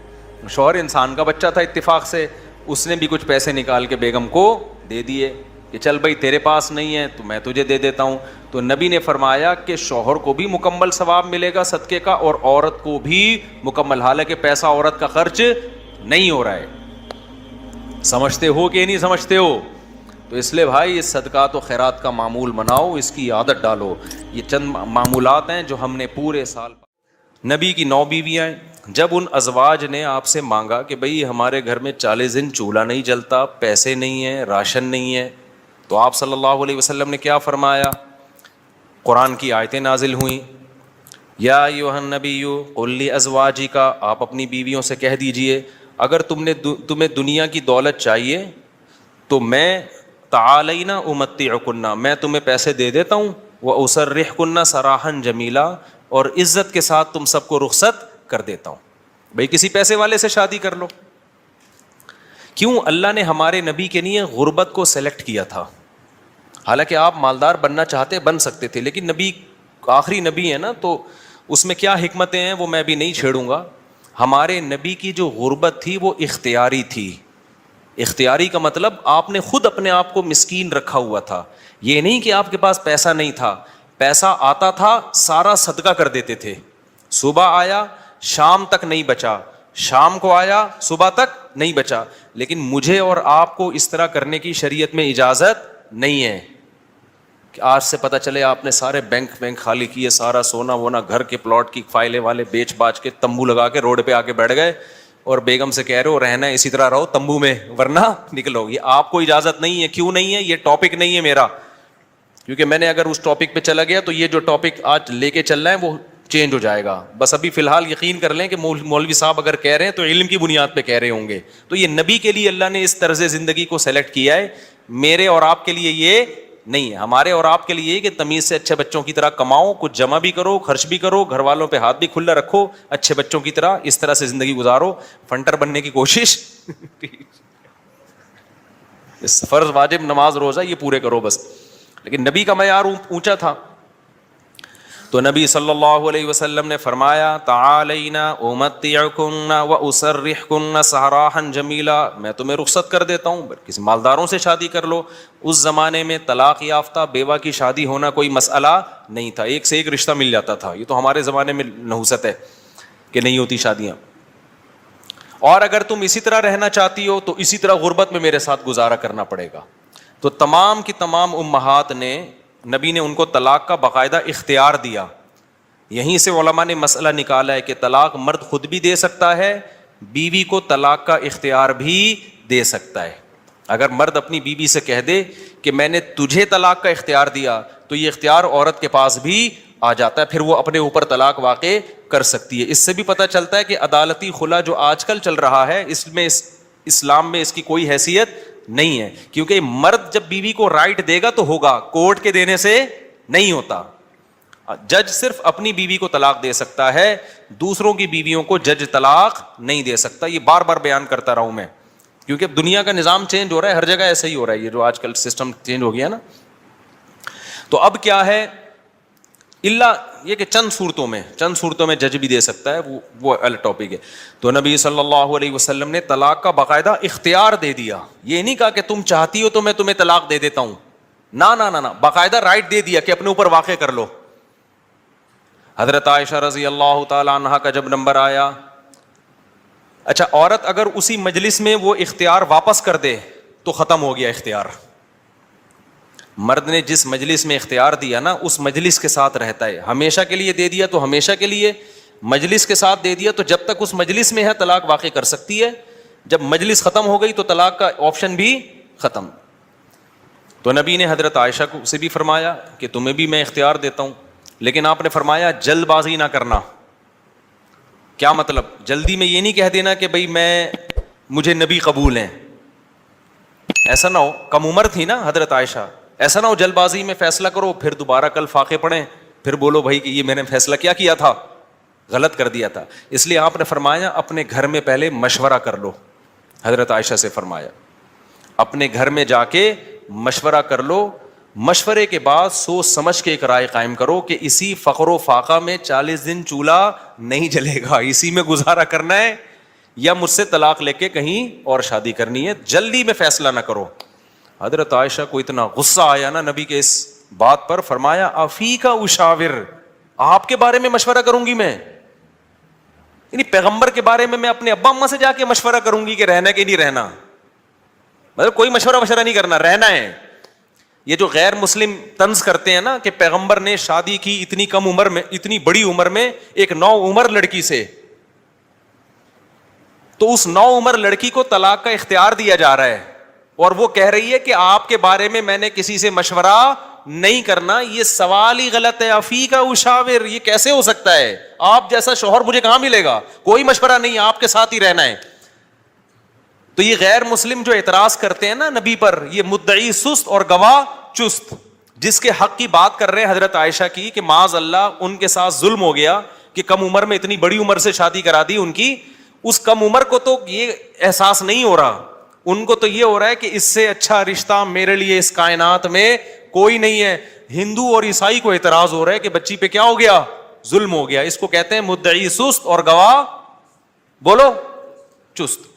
شوہر انسان کا بچہ تھا, اتفاق سے اس نے بھی کچھ پیسے نکال کے بیگم کو دے دیے کہ چل بھائی تیرے پاس نہیں ہے تو میں تجھے دے دیتا ہوں. تو نبی نے فرمایا کہ شوہر کو بھی مکمل ثواب ملے گا صدقے کا, اور عورت کو بھی مکمل, حالانکہ پیسہ عورت کا خرچ نہیں ہو رہا ہے. سمجھتے ہو کہ نہیں سمجھتے ہو؟ تو اس لیے بھائی اس صدقات و خیرات کا معمول بناؤ, اس کی عادت ڈالو. یہ چند معمولات ہیں جو ہم نے پورے سال. نبی کی 9 بیویاں, جب ان ازواج نے آپ سے مانگا کہ بھئی ہمارے گھر میں 40 دن چولہا نہیں جلتا, پیسے نہیں ہیں, راشن نہیں ہے, تو آپ صلی اللہ علیہ وسلم نے کیا فرمایا؟ قرآن کی آیتیں نازل ہوئیں, یا ایھا النبی قل لازواجک, آپ اپنی بیویوں سے کہہ دیجئے اگر تمہیں دنیا کی دولت چاہیے تو میں تعالینا امتعکن, میں تمہیں پیسے دے دیتا ہوں, واسرحکن سراحا جمیلا, اور عزت کے ساتھ تم سب کو رخصت کر دیتا ہوں. بھئی کسی پیسے والے سے شادی کر لو. کیوں اللہ نے ہمارے نبی کے لیے غربت کو سلیکٹ کیا تھا؟ حالانکہ آپ مالدار بننا چاہتے بن سکتے تھے, لیکن نبی آخری نبی ہے نا, تو اس میں کیا حکمتیں ہیں وہ میں بھی نہیں چھیڑوں گا. ہمارے نبی کی جو غربت تھی وہ اختیاری تھی. اختیاری کا مطلب آپ نے خود اپنے آپ کو مسکین رکھا ہوا تھا. یہ نہیں کہ آپ کے پاس پیسہ نہیں تھا, پیسہ آتا تھا سارا صدقہ کر دیتے تھے. صبح آیا شام تک نہیں بچا, شام کو آیا صبح تک نہیں بچا. لیکن مجھے اور آپ کو اس طرح کرنے کی شریعت میں اجازت نہیں ہے کہ آج سے پتہ چلے آپ نے سارے بینک خالی کیے, سارا سونا وونا گھر کے پلاٹ کی فائلیں والے بیچ باچ کے تمبو لگا کے روڈ پہ آ کے بیٹھ گئے اور بیگم سے کہہ رہے ہو رہنا ہے اسی طرح رہو تمبو میں ورنہ نکلو. یہ آپ کو اجازت نہیں ہے. کیوں نہیں ہے؟ یہ ٹاپک نہیں ہے میرا, کیونکہ میں نے اگر اس ٹاپک پہ چلا گیا تو یہ جو ٹاپک آج لے کے چل رہا ہے وہ چینج ہو جائے گا. بس ابھی فی الحال یقین کر لیں کہ مولوی صاحب اگر کہہ رہے ہیں تو علم کی بنیاد پہ کہہ رہے ہوں گے. تو یہ نبی کے لیے اللہ نے اس طرز زندگی کو سلیکٹ کیا ہے, میرے اور آپ کے لیے یہ نہیں ہے. ہمارے اور آپ کے لیے کہ تمیز سے اچھے بچوں کی طرح کماؤ, کچھ جمع بھی کرو, خرچ بھی کرو, گھر والوں پہ ہاتھ بھی کھلا رکھو, اچھے بچوں کی طرح اس طرح سے زندگی گزارو. فنٹر بننے کی کوشش فرض واجب نماز روزہ یہ پورے کرو بس. لیکن نبی کا معیار اونچا تھا. تو نبی صلی اللہ علیہ وسلم نے فرمایا تعالینا امتعکن واسرحکن سراحا جمیلا، میں تمہیں رخصت کر دیتا ہوں، کسی مالداروں سے شادی کر لو۔ اس زمانے میں طلاق یافتہ بیوہ کی شادی ہونا کوئی مسئلہ نہیں تھا، ایک سے ایک رشتہ مل جاتا تھا۔ یہ تو ہمارے زمانے میں نحوست ہے کہ نہیں ہوتی شادیاں۔ اور اگر تم اسی طرح رہنا چاہتی ہو تو اسی طرح غربت میں میرے ساتھ گزارا کرنا پڑے گا۔ تو تمام کی تمام امہات نے، نبی نے ان کو طلاق کا باقاعدہ اختیار دیا۔ یہیں سے علماء نے مسئلہ نکالا ہے کہ طلاق مرد خود بھی دے سکتا ہے، بیوی کو طلاق کا اختیار بھی دے سکتا ہے۔ اگر مرد اپنی بیوی سے کہہ دے کہ میں نے تجھے طلاق کا اختیار دیا تو یہ اختیار عورت کے پاس بھی آ جاتا ہے، پھر وہ اپنے اوپر طلاق واقع کر سکتی ہے۔ اس سے بھی پتہ چلتا ہے کہ عدالتی خلا جو آج کل چل رہا ہے، اس میں اسلام میں اس کی کوئی حیثیت نہیں ہے، کیونکہ مرد جب بیوی کو رائٹ دے گا تو ہوگا، کورٹ کے دینے سے نہیں ہوتا۔ جج صرف اپنی بیوی کو طلاق دے سکتا ہے، دوسروں کی بیویوں کو جج طلاق نہیں دے سکتا۔ یہ بار بار بیان کرتا رہا ہوں میں، کیونکہ دنیا کا نظام چینج ہو رہا ہے، ہر جگہ ایسا ہی ہو رہا ہے، یہ جو آج کل سسٹم چینج ہو گیا نا۔ تو اب کیا ہے، اللہ یہ کہ چند صورتوں میں جج بھی دے سکتا ہے، وہ الگ ٹاپک ہے۔ تو نبی صلی اللہ علیہ وسلم نے طلاق کا باقاعدہ اختیار دے دیا، یہ نہیں کہا کہ تم چاہتی ہو تو میں تمہیں طلاق دے دیتا ہوں، نہ، باقاعدہ رائٹ دے دیا کہ اپنے اوپر واقع کر لو۔ حضرت عائشہ رضی اللہ تعالی عنہا کا جب نمبر آیا، اچھا عورت اگر اسی مجلس میں وہ اختیار واپس کر دے تو ختم ہو گیا اختیار۔ مرد نے جس مجلس میں اختیار دیا نا، اس مجلس کے ساتھ رہتا ہے، ہمیشہ کے لیے دے دیا تو ہمیشہ کے لیے، مجلس کے ساتھ دے دیا تو جب تک اس مجلس میں ہے طلاق واقع کر سکتی ہے، جب مجلس ختم ہو گئی تو طلاق کا آپشن بھی ختم۔ تو نبی نے حضرت عائشہ کو سے بھی فرمایا کہ تمہیں بھی میں اختیار دیتا ہوں، لیکن آپ نے فرمایا جلد بازی نہ کرنا۔ کیا مطلب؟ جلدی میں یہ نہیں کہہ دینا کہ بھائی مجھے نبی قبول ہیں، ایسا نہ ہو، کم عمر تھی نا حضرت عائشہ، ایسا نہ ہو جلد بازی میں فیصلہ کرو پھر دوبارہ کل فاقے پڑیں، پھر بولو بھائی کہ یہ میں نے فیصلہ کیا تھا، غلط کر دیا تھا۔ اس لیے آپ نے فرمایا اپنے گھر میں پہلے مشورہ کر لو، حضرت عائشہ سے فرمایا اپنے گھر میں جا کے مشورہ کر لو، مشورے کے بعد سوچ سمجھ کے ایک رائے قائم کرو کہ اسی فقر و فاقہ میں 40 دن چولہا نہیں جلے گا، اسی میں گزارا کرنا ہے یا مجھ سے طلاق لے کے کہیں اور شادی کرنی ہے، جلدی میں فیصلہ نہ کرو۔ حضرت عائشہ کو اتنا غصہ آیا نا نبی کے اس بات پر، فرمایا افیکا اشاور، آپ کے بارے میں مشورہ کروں گی میں، یعنی پیغمبر کے بارے میں اپنے ابا اماں سے جا کے مشورہ کروں گی کہ رہنا کہ نہیں رہنا، مطلب کوئی مشورہ نہیں کرنا، رہنا ہے۔ یہ جو غیر مسلم طنز کرتے ہیں نا کہ پیغمبر نے شادی کی اتنی کم عمر میں، اتنی بڑی عمر میں ایک نوعمر لڑکی سے، تو اس نوعمر لڑکی کو طلاق کا اختیار دیا جا رہا ہے اور وہ کہہ رہی ہے کہ آپ کے بارے میں نے کسی سے مشورہ نہیں کرنا، یہ سوال ہی غلط ہے۔ افیکا اشاور، یہ کیسے ہو سکتا ہے؟ آپ جیسا شوہر مجھے کہاں ملے گا، کوئی مشورہ نہیں، آپ کے ساتھ ہی رہنا ہے۔ تو یہ غیر مسلم جو اعتراض کرتے ہیں نا نبی پر، یہ مدعی سست اور گواہ چست، جس کے حق کی بات کر رہے ہیں حضرت عائشہ کی کہ معاذ اللہ ان کے ساتھ ظلم ہو گیا کہ کم عمر میں اتنی بڑی عمر سے شادی کرا دی ان کی، اس کم عمر کو تو یہ احساس نہیں ہو رہا، ان کو تو یہ ہو رہا ہے کہ اس سے اچھا رشتہ میرے لیے اس کائنات میں کوئی نہیں ہے۔ ہندو اور عیسائی کو اعتراض ہو رہا ہے کہ بچی پہ کیا ہو گیا، ظلم ہو گیا۔ اس کو کہتے ہیں مدعی سست اور گواہ بولو چست،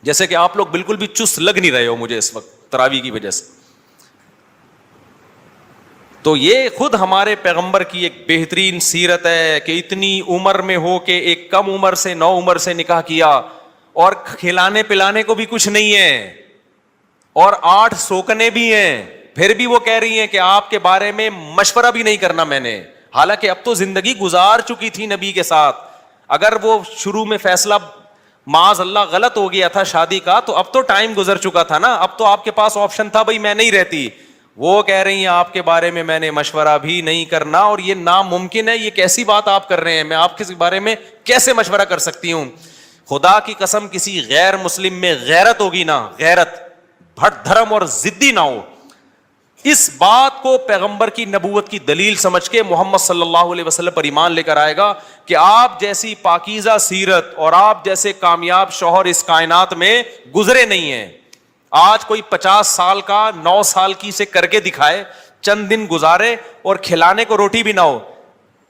جیسے کہ آپ لوگ بالکل بھی چست لگ نہیں رہے ہو مجھے اس وقت تراویح کی وجہ سے۔ تو یہ خود ہمارے پیغمبر کی ایک بہترین سیرت ہے کہ اتنی عمر میں ہو کے ایک کم عمر سے، نو عمر سے نکاح کیا، اور کھلانے پلانے کو بھی کچھ نہیں ہے، اور 8 سوکنے بھی ہیں، پھر بھی وہ کہہ رہی ہیں کہ آپ کے بارے میں مشورہ بھی نہیں کرنا میں نے، حالانکہ اب تو زندگی گزار چکی تھی نبی کے ساتھ۔ اگر وہ شروع میں فیصلہ معاذ اللہ غلط ہو گیا تھا شادی کا تو اب تو ٹائم گزر چکا تھا نا، اب تو آپ کے پاس آپشن تھا بھائی میں نہیں رہتی۔ وہ کہہ رہی ہیں آپ کے بارے میں نے مشورہ بھی نہیں کرنا، اور یہ ناممکن ہے، یہ کیسی بات آپ کر رہے ہیں، میں آپ کے بارے میں کیسے مشورہ کر سکتی ہوں؟ خدا کی قسم کسی غیر مسلم میں غیرت ہوگی نا، غیرت، بھٹ دھرم اور ضدی نہ ہو، اس بات کو پیغمبر کی نبوت کی دلیل سمجھ کے محمد صلی اللہ علیہ وسلم پر ایمان لے کر آئے گا کہ آپ جیسی پاکیزہ سیرت اور آپ جیسے کامیاب شوہر اس کائنات میں گزرے نہیں ہیں۔ آج کوئی 50 سال کا 9 سال کی سے کر کے دکھائے، چند دن گزارے اور کھلانے کو روٹی بھی نہ ہو،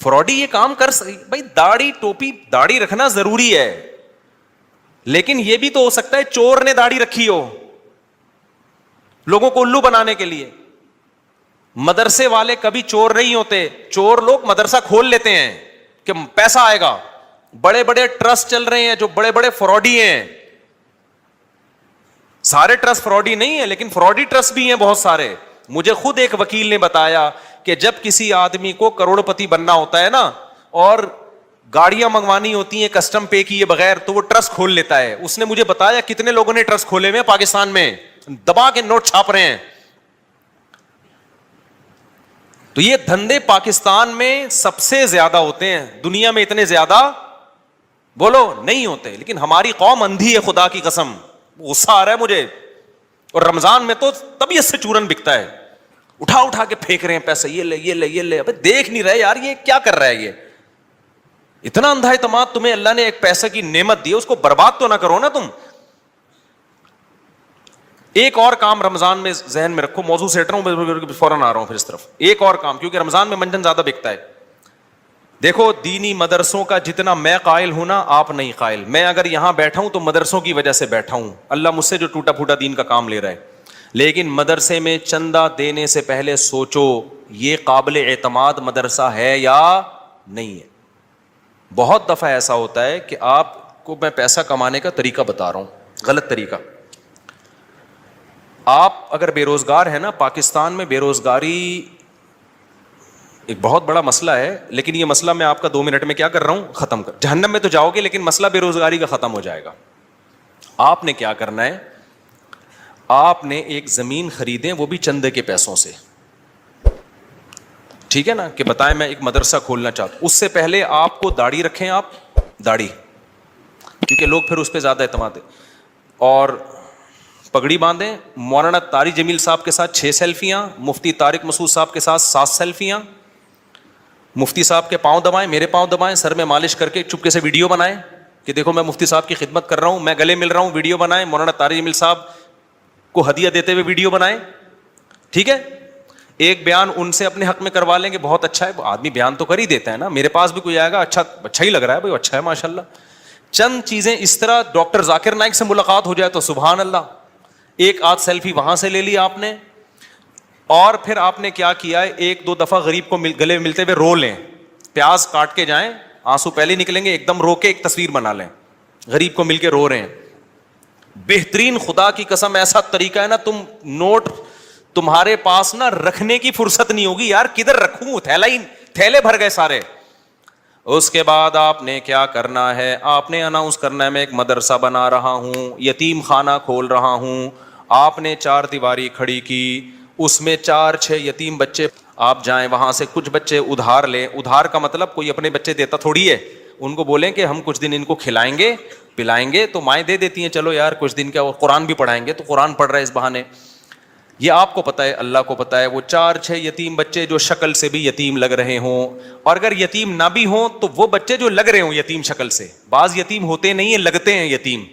فراڈی یہ کام کر بھائی داڑھی ٹوپی داڑھی رکھنا ضروری ہے, لیکن یہ بھی تو ہو سکتا ہے چور نے داڑھی رکھی ہو لوگوں کو الو بنانے کے لیے. مدرسے والے کبھی چور نہیں ہوتے, چور لوگ مدرسہ کھول لیتے ہیں کہ پیسہ آئے گا. بڑے بڑے ٹرسٹ چل رہے ہیں جو بڑے بڑے فراڈی ہیں, سارے ٹرسٹ فراڈی نہیں ہیں لیکن فراڈی ٹرسٹ بھی ہیں بہت سارے. مجھے خود ایک وکیل نے بتایا کہ جب کسی آدمی کو کروڑ پتی بننا ہوتا ہے نا, اور گاڑیاں منگوانی ہوتی ہیں کسٹم پے کیے بغیر, تو وہ ٹرسٹ کھول لیتا ہے. اس نے مجھے بتایا کتنے لوگوں نے ٹرسٹ کھولے ہوئے پاکستان میں, دبا کے نوٹ چھاپ رہے ہیں. تو یہ دھندے پاکستان میں سب سے زیادہ ہوتے ہیں, دنیا میں اتنے زیادہ بولو نہیں ہوتے. لیکن ہماری قوم اندھی ہے خدا کی قسم, غصہ آ رہا ہے مجھے. اور رمضان میں تو طبیعت سے چورن بکتا ہے, اٹھا اٹھا کے پھینک رہے ہیں پیسے, یہ لے یہ لے یہ لے. ابے دیکھ نہیں رہے یار یہ کیا کر رہا ہے, یہ اتنا اندھا اعتماد. تمہیں اللہ نے ایک پیسے کی نعمت دی, اس کو برباد تو نہ کرو نا تم. ایک اور کام رمضان میں ذہن میں رکھو, موضوع سے ہٹ رہا ہوں فوراً آ رہا ہوں پھر اس طرف. ایک اور کام, کیونکہ رمضان میں منجن زیادہ بکتا ہے. دیکھو دینی مدرسوں کا جتنا میں قائل ہوں نا آپ نہیں قائل. میں اگر یہاں بیٹھا ہوں تو مدرسوں کی وجہ سے بیٹھا ہوں, اللہ مجھ سے جو ٹوٹا پھوٹا دین کا کام لے رہا ہے. لیکن مدرسے میں چندہ دینے سے پہلے سوچو یہ قابل اعتماد مدرسہ ہے یا نہیں ہے. بہت دفعہ ایسا ہوتا ہے کہ آپ کو میں پیسہ کمانے کا طریقہ بتا رہا ہوں, غلط طریقہ. آپ اگر بے روزگار ہیں نا, پاکستان میں بے روزگاری ایک بہت بڑا مسئلہ ہے, لیکن یہ مسئلہ میں آپ کا 2 منٹ میں کیا کر رہا ہوں, ختم کر. جہنم میں تو جاؤ گے لیکن مسئلہ بے روزگاری کا ختم ہو جائے گا. آپ نے کیا کرنا ہے, آپ نے ایک زمین خریدیں, وہ بھی چندے کے پیسوں سے, ٹھیک ہے نا, کہ بتائیں میں ایک مدرسہ کھولنا چاہتا ہوں. اس سے پہلے آپ کو داڑھی رکھیں, آپ داڑھی, کیونکہ لوگ پھر اس پہ زیادہ اعتماد ہے, اور پگڑی باندھیں. مولانا طارق جمیل صاحب کے ساتھ 6 سیلفیاں, مفتی طارق مسعود صاحب کے ساتھ 7 سیلفیاں. مفتی صاحب کے پاؤں دبائیں, میرے پاؤں دبائیں, سر میں مالش کر کے چپکے سے ویڈیو بنائیں کہ دیکھو میں مفتی صاحب کی خدمت کر رہا ہوں, میں گلے مل رہا ہوں, ویڈیو بنائیں. مولانا طارق جمیل صاحب کو ہدیہ دیتے ہوئے ویڈیو بنائیں, ٹھیک ہے. ایک بیان ان سے اپنے حق میں کروا لیں گے, بہت اچھا ہے, آدمی بیان تو کر ہی دیتا ہے نا, میرے پاس بھی کوئی آئے گا اچھا ہی لگ رہا ہے بھائی, اچھا ہے ماشاء اللہ. چند چیزیں اس طرح, ڈاکٹر ذاکر نائک سے ملاقات ہو جائے تو سبحان اللہ, ایک آدھ سیلفی وہاں سے لے لی آپ نے. اور پھر آپ نے کیا کیا ہے, 1-2 دفعہ غریب کو گلے ملتے ہوئے رو لیں, پیاز کاٹ کے جائیں, آنسو پہلے نکلیں گے, ایک دم رو کے ایک تصویر بنا لیں, غریب کو مل کے رو رہے ہیں. بہترین, خدا کی قسم ایسا طریقہ ہے نا, تم نوٹ تمہارے پاس نا رکھنے کی فرصت نہیں ہوگی یار, کدھر رکھوں, تھیلے بھر گئے سارے. اس کے بعد آپ نے کیا کرنا ہے, آپ نے اناؤنس کرنا ہے میں ایک مدرسہ بنا رہا ہوں, یتیم خانہ کھول رہا ہوں. آپ نے 4 دیواری کھڑی کی, اس میں 4-6 یتیم بچے, آپ جائیں وہاں سے کچھ بچے ادھار لیں. ادھار کا مطلب کوئی اپنے بچے دیتا تھوڑی ہے, ان کو بولیں کہ ہم کچھ دن ان کو کھلائیں گے پلائیں گے, تو مائیں دے دیتی ہیں, چلو یار کچھ دن کا, قرآن بھی پڑھائیں گے, تو قرآن پڑھ رہے اس بہانے. یہ آپ کو پتہ ہے, اللہ کو پتہ ہے. وہ 4-6 یتیم بچے جو شکل سے بھی یتیم لگ رہے ہوں, اور اگر یتیم نہ بھی ہوں تو وہ بچے جو لگ رہے ہوں یتیم شکل سے, بعض یتیم ہوتے نہیں ہیں, لگتے ہیں یتیم,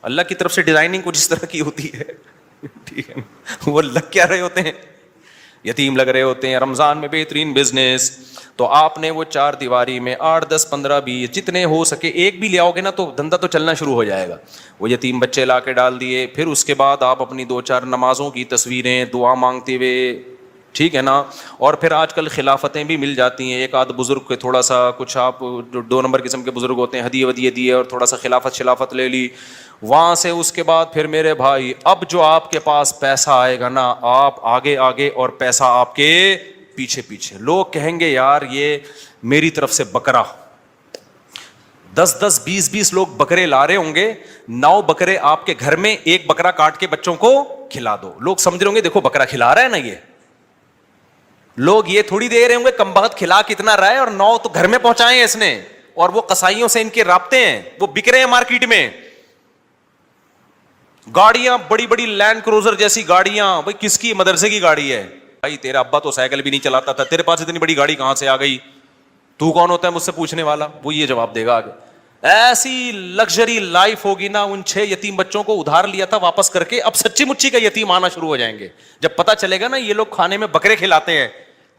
اللہ کی طرف سے ڈیزائننگ کچھ اس طرح کی ہوتی ہے, ٹھیک ہے, وہ لگ کیا رہے ہوتے ہیں, یتیم لگ رہے ہوتے ہیں. رمضان میں بہترین بزنس. تو آپ نے وہ 4 دیواری میں 8, 10, 15, 20 جتنے ہو سکے, ایک بھی لے آؤ گے نا تو دھندا تو چلنا شروع ہو جائے گا. وہ یتیم بچے لا کے ڈال دیے. پھر اس کے بعد آپ اپنی 2-4 نمازوں کی تصویریں دعا مانگتے ہوئے, ٹھیک ہے نا. اور پھر آج کل خلافتیں بھی مل جاتی ہیں, ایک آدھ بزرگ کے تھوڑا سا کچھ, آپ جو 2 نمبر قسم کے بزرگ ہوتے ہیں, ہدیے ودیے دیے اور تھوڑا سا خلافت لے لی. وہاں سے اس کے بعد پھر میرے بھائی, اب جو آپ کے پاس پیسہ آئے گا نا, آپ آگے آگے اور پیسہ آپ کے پیچھے پیچھے. لوگ کہیں گے یار یہ میری طرف سے بکرا, 10-10, 20-20 لوگ بکرے لا رہے ہوں گے, 9 بکرے آپ کے گھر میں, 1 بکرا کاٹ کے بچوں کو کھلا دو. لوگ سمجھ رہے ہوں گے دیکھو بکرا کھلا رہا ہے نا, یہ لوگ یہ تھوڑی دے رہے ہوں گے کم بخت کھلا کتنا رہا ہے, اور 9 تو گھر میں پہنچائے ہیں اس نے, اور وہ قصائیوں سے ان کے رابطے ہیں, وہ بک رہے ہیں مارکیٹ میں. گاڑیاں بڑی بڑی لینڈ کروزر جیسی گاڑیاں, بھائی کس کی, مدرسے کی گاڑی ہے بھائی, تیرا ابا تو سائیکل بھی نہیں چلاتا تھا, تیرے پاس اتنی بڑی گاڑی کہاں سے آ گئی, تو کون ہوتا ہے مجھ سے پوچھنے والا, وہ یہ جواب دے گا آگے. ایسی لگژری لائف ہوگی نا. ان 6 یتیم بچوں کو ادھار لیا تھا واپس کر کے, اب سچی مچی کا یتیم آنا شروع ہو جائیں گے. جب پتا چلے گا نا یہ لوگ کھانے میں بکرے کھلاتے ہیں,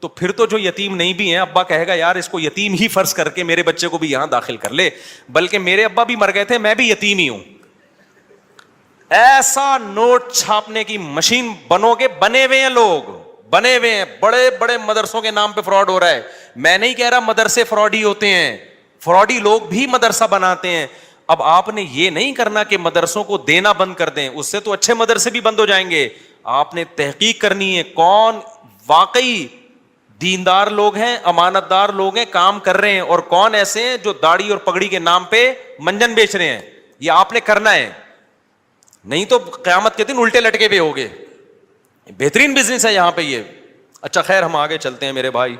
تو پھر تو جو یتیم نہیں بھی ہیں, ابا کہے گا یار اس کو یتیم ہی فرض کر کے میرے بچے کو بھی یہاں داخل کر لے, بلکہ میرے ابا بھی مر گئے تھے, میں بھی یتیم ہی ہوں. ایسا نوٹ چھاپنے کی مشین بنو گے, بنے ہوئے ہیں لوگ, بنے ہوئے ہیں. بڑے بڑے مدرسوں کے نام پہ فراڈ ہو رہا ہے. میں نہیں کہہ رہا مدرسے فراڈی ہوتے ہیں, فراڈی لوگ بھی مدرسہ بناتے ہیں. اب آپ نے یہ نہیں کرنا کہ مدرسوں کو دینا بند کر دیں, اس سے تو اچھے مدرسے بھی بند ہو جائیں گے. آپ نے تحقیق کرنی ہے کون واقعی دیندار لوگ ہیں, امانت دار لوگ ہیں, کام کر رہے ہیں, اور کون ایسے ہیں جو داڑھی اور پگڑی کے نام پہ منجن بیچ رہے ہیں. یہ آپ نے کرنا ہے, نہیں تو قیامت کے دن الٹے لٹکے پہ ہوگے. بہترین بزنس ہے یہاں پہ یہ. اچھا خیر, ہم آگے چلتے ہیں میرے بھائی.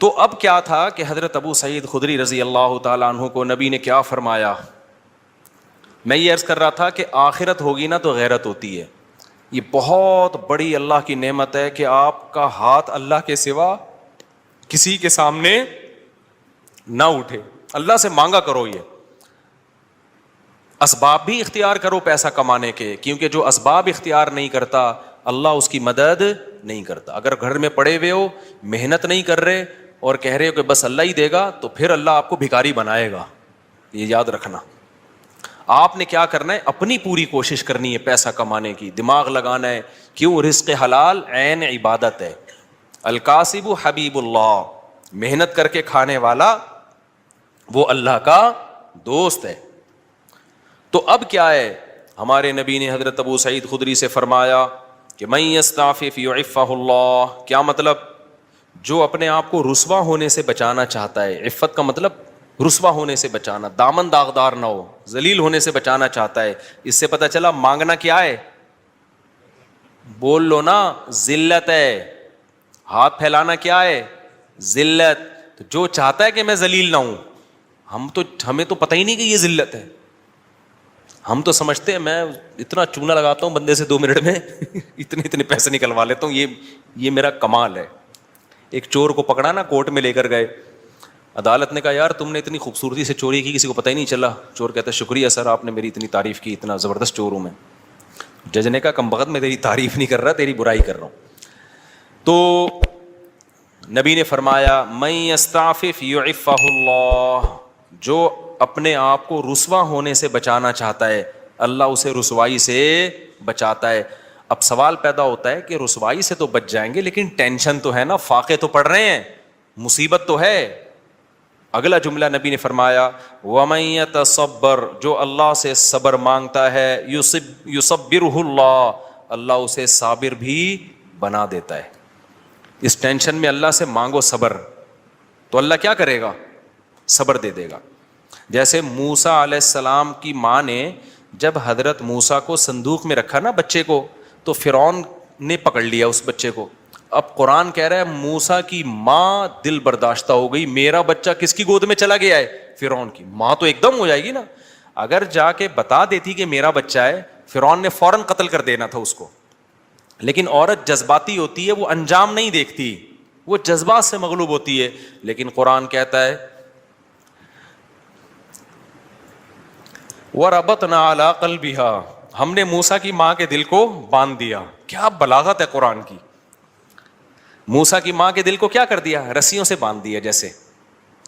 تو اب کیا تھا کہ حضرت ابو سعید خدری رضی اللہ تعالیٰ عنہ کو نبی نے کیا فرمایا. میں یہ عرض کر رہا تھا کہ آخرت ہوگی نا تو غیرت ہوتی ہے. یہ بہت بڑی اللہ کی نعمت ہے کہ آپ کا ہاتھ اللہ کے سوا کسی کے سامنے نہ اٹھے. اللہ سے مانگا کرو, یہ اسباب بھی اختیار کرو پیسہ کمانے کے, کیونکہ جو اسباب اختیار نہیں کرتا اللہ اس کی مدد نہیں کرتا. اگر گھر میں پڑے ہوئے ہو, محنت نہیں کر رہے اور کہہ رہے ہو کہ بس اللہ ہی دے گا, تو پھر اللہ آپ کو بھکاری بنائے گا. یہ یاد رکھنا. آپ نے کیا کرنا ہے, اپنی پوری کوشش کرنی ہے پیسہ کمانے کی, دماغ لگانا ہے. کیوں؟ رزق حلال عین عبادت ہے. الکاسب حبیب اللہ, محنت کر کے کھانے والا وہ اللہ کا دوست ہے. تو اب کیا ہے, ہمارے نبی نے حضرت ابو سعید خدری سے فرمایا کہ من یستعفف یعفہ اللہ. کیا مطلب؟ جو اپنے آپ کو رسوا ہونے سے بچانا چاہتا ہے, عفت کا مطلب رسوا ہونے سے بچانا, دامن داغدار نہ ہو, ذلیل ہونے سے بچانا چاہتا ہے. اس سے پتہ چلا مانگنا کیا ہے, بول لو نا, ذلت ہے. ہاتھ پھیلانا کیا ہے, ذلت. تو جو چاہتا ہے کہ میں ذلیل نہ ہوں, ہمیں تو پتہ ہی نہیں کہ یہ ذلت ہے. ہم تو سمجھتے ہیں میں اتنا چونا لگاتا ہوں بندے سے 2 منٹ میں اتنے پیسے نکلوا لیتا ہوں, یہ میرا کمال ہے. ایک چور کو پکڑا نا, کورٹ میں لے کر گئے, عدالت نے کہا یار تم نے اتنی خوبصورتی سے چوری کی, کسی کو پتہ ہی نہیں چلا. چور کہتا ہے شکریہ سر, آپ نے میری اتنی تعریف کی, اتنا زبردست چور ہوں میں. جج نے کہا کم بخت میں تیری تعریف نہیں کر رہا, تیری برائی کر رہا ہوں. تو نبی نے فرمایا من یستعفف یعفہ اللہ, جو اپنے آپ کو رسوا ہونے سے بچانا چاہتا ہے اللہ اسے رسوائی سے بچاتا ہے. اب سوال پیدا ہوتا ہے کہ رسوائی سے تو بچ جائیں گے, لیکن ٹینشن تو ہے نا, فاقے تو پڑ رہے ہیں, مصیبت تو ہے. اگلا جملہ نبی نے فرمایا وَمَن يَتَصَبَّرْ, جو اللہ سے صبر مانگتا ہے, يُصَبِّرُهُ اللہ, اللہ اسے صابر بھی بنا دیتا ہے. اس ٹینشن میں اللہ سے مانگو صبر, تو اللہ کیا کرے گا, صبر دے دے گا. جیسے موسیٰ علیہ السلام کی ماں نے جب حضرت موسیٰ کو صندوق میں رکھا نا بچے کو, تو فرعون نے پکڑ لیا اس بچے کو. اب قرآن کہہ رہا ہے موسیٰ کی ماں دل برداشتہ ہو گئی, میرا بچہ کس کی گود میں چلا گیا ہے, فرعون کی. ماں تو ایک دم ہو جائے گی نا. اگر جا کے بتا دیتی کہ میرا بچہ ہے, فرعون نے فوراً قتل کر دینا تھا اس کو. لیکن عورت جذباتی ہوتی ہے, وہ انجام نہیں دیکھتی, وہ جذبات سے مغلوب ہوتی ہے. لیکن قرآن کہتا ہے وَرَبَطْنَا عَلَىٰ قَلْبِهَا, ہم نے موسیٰ کی ماں کے دل کو باندھ دیا. کیا بلاغت ہے قرآن کی. موسیٰ کی ماں کے دل کو کیا کر دیا, رسیوں سے باندھ دیا, جیسے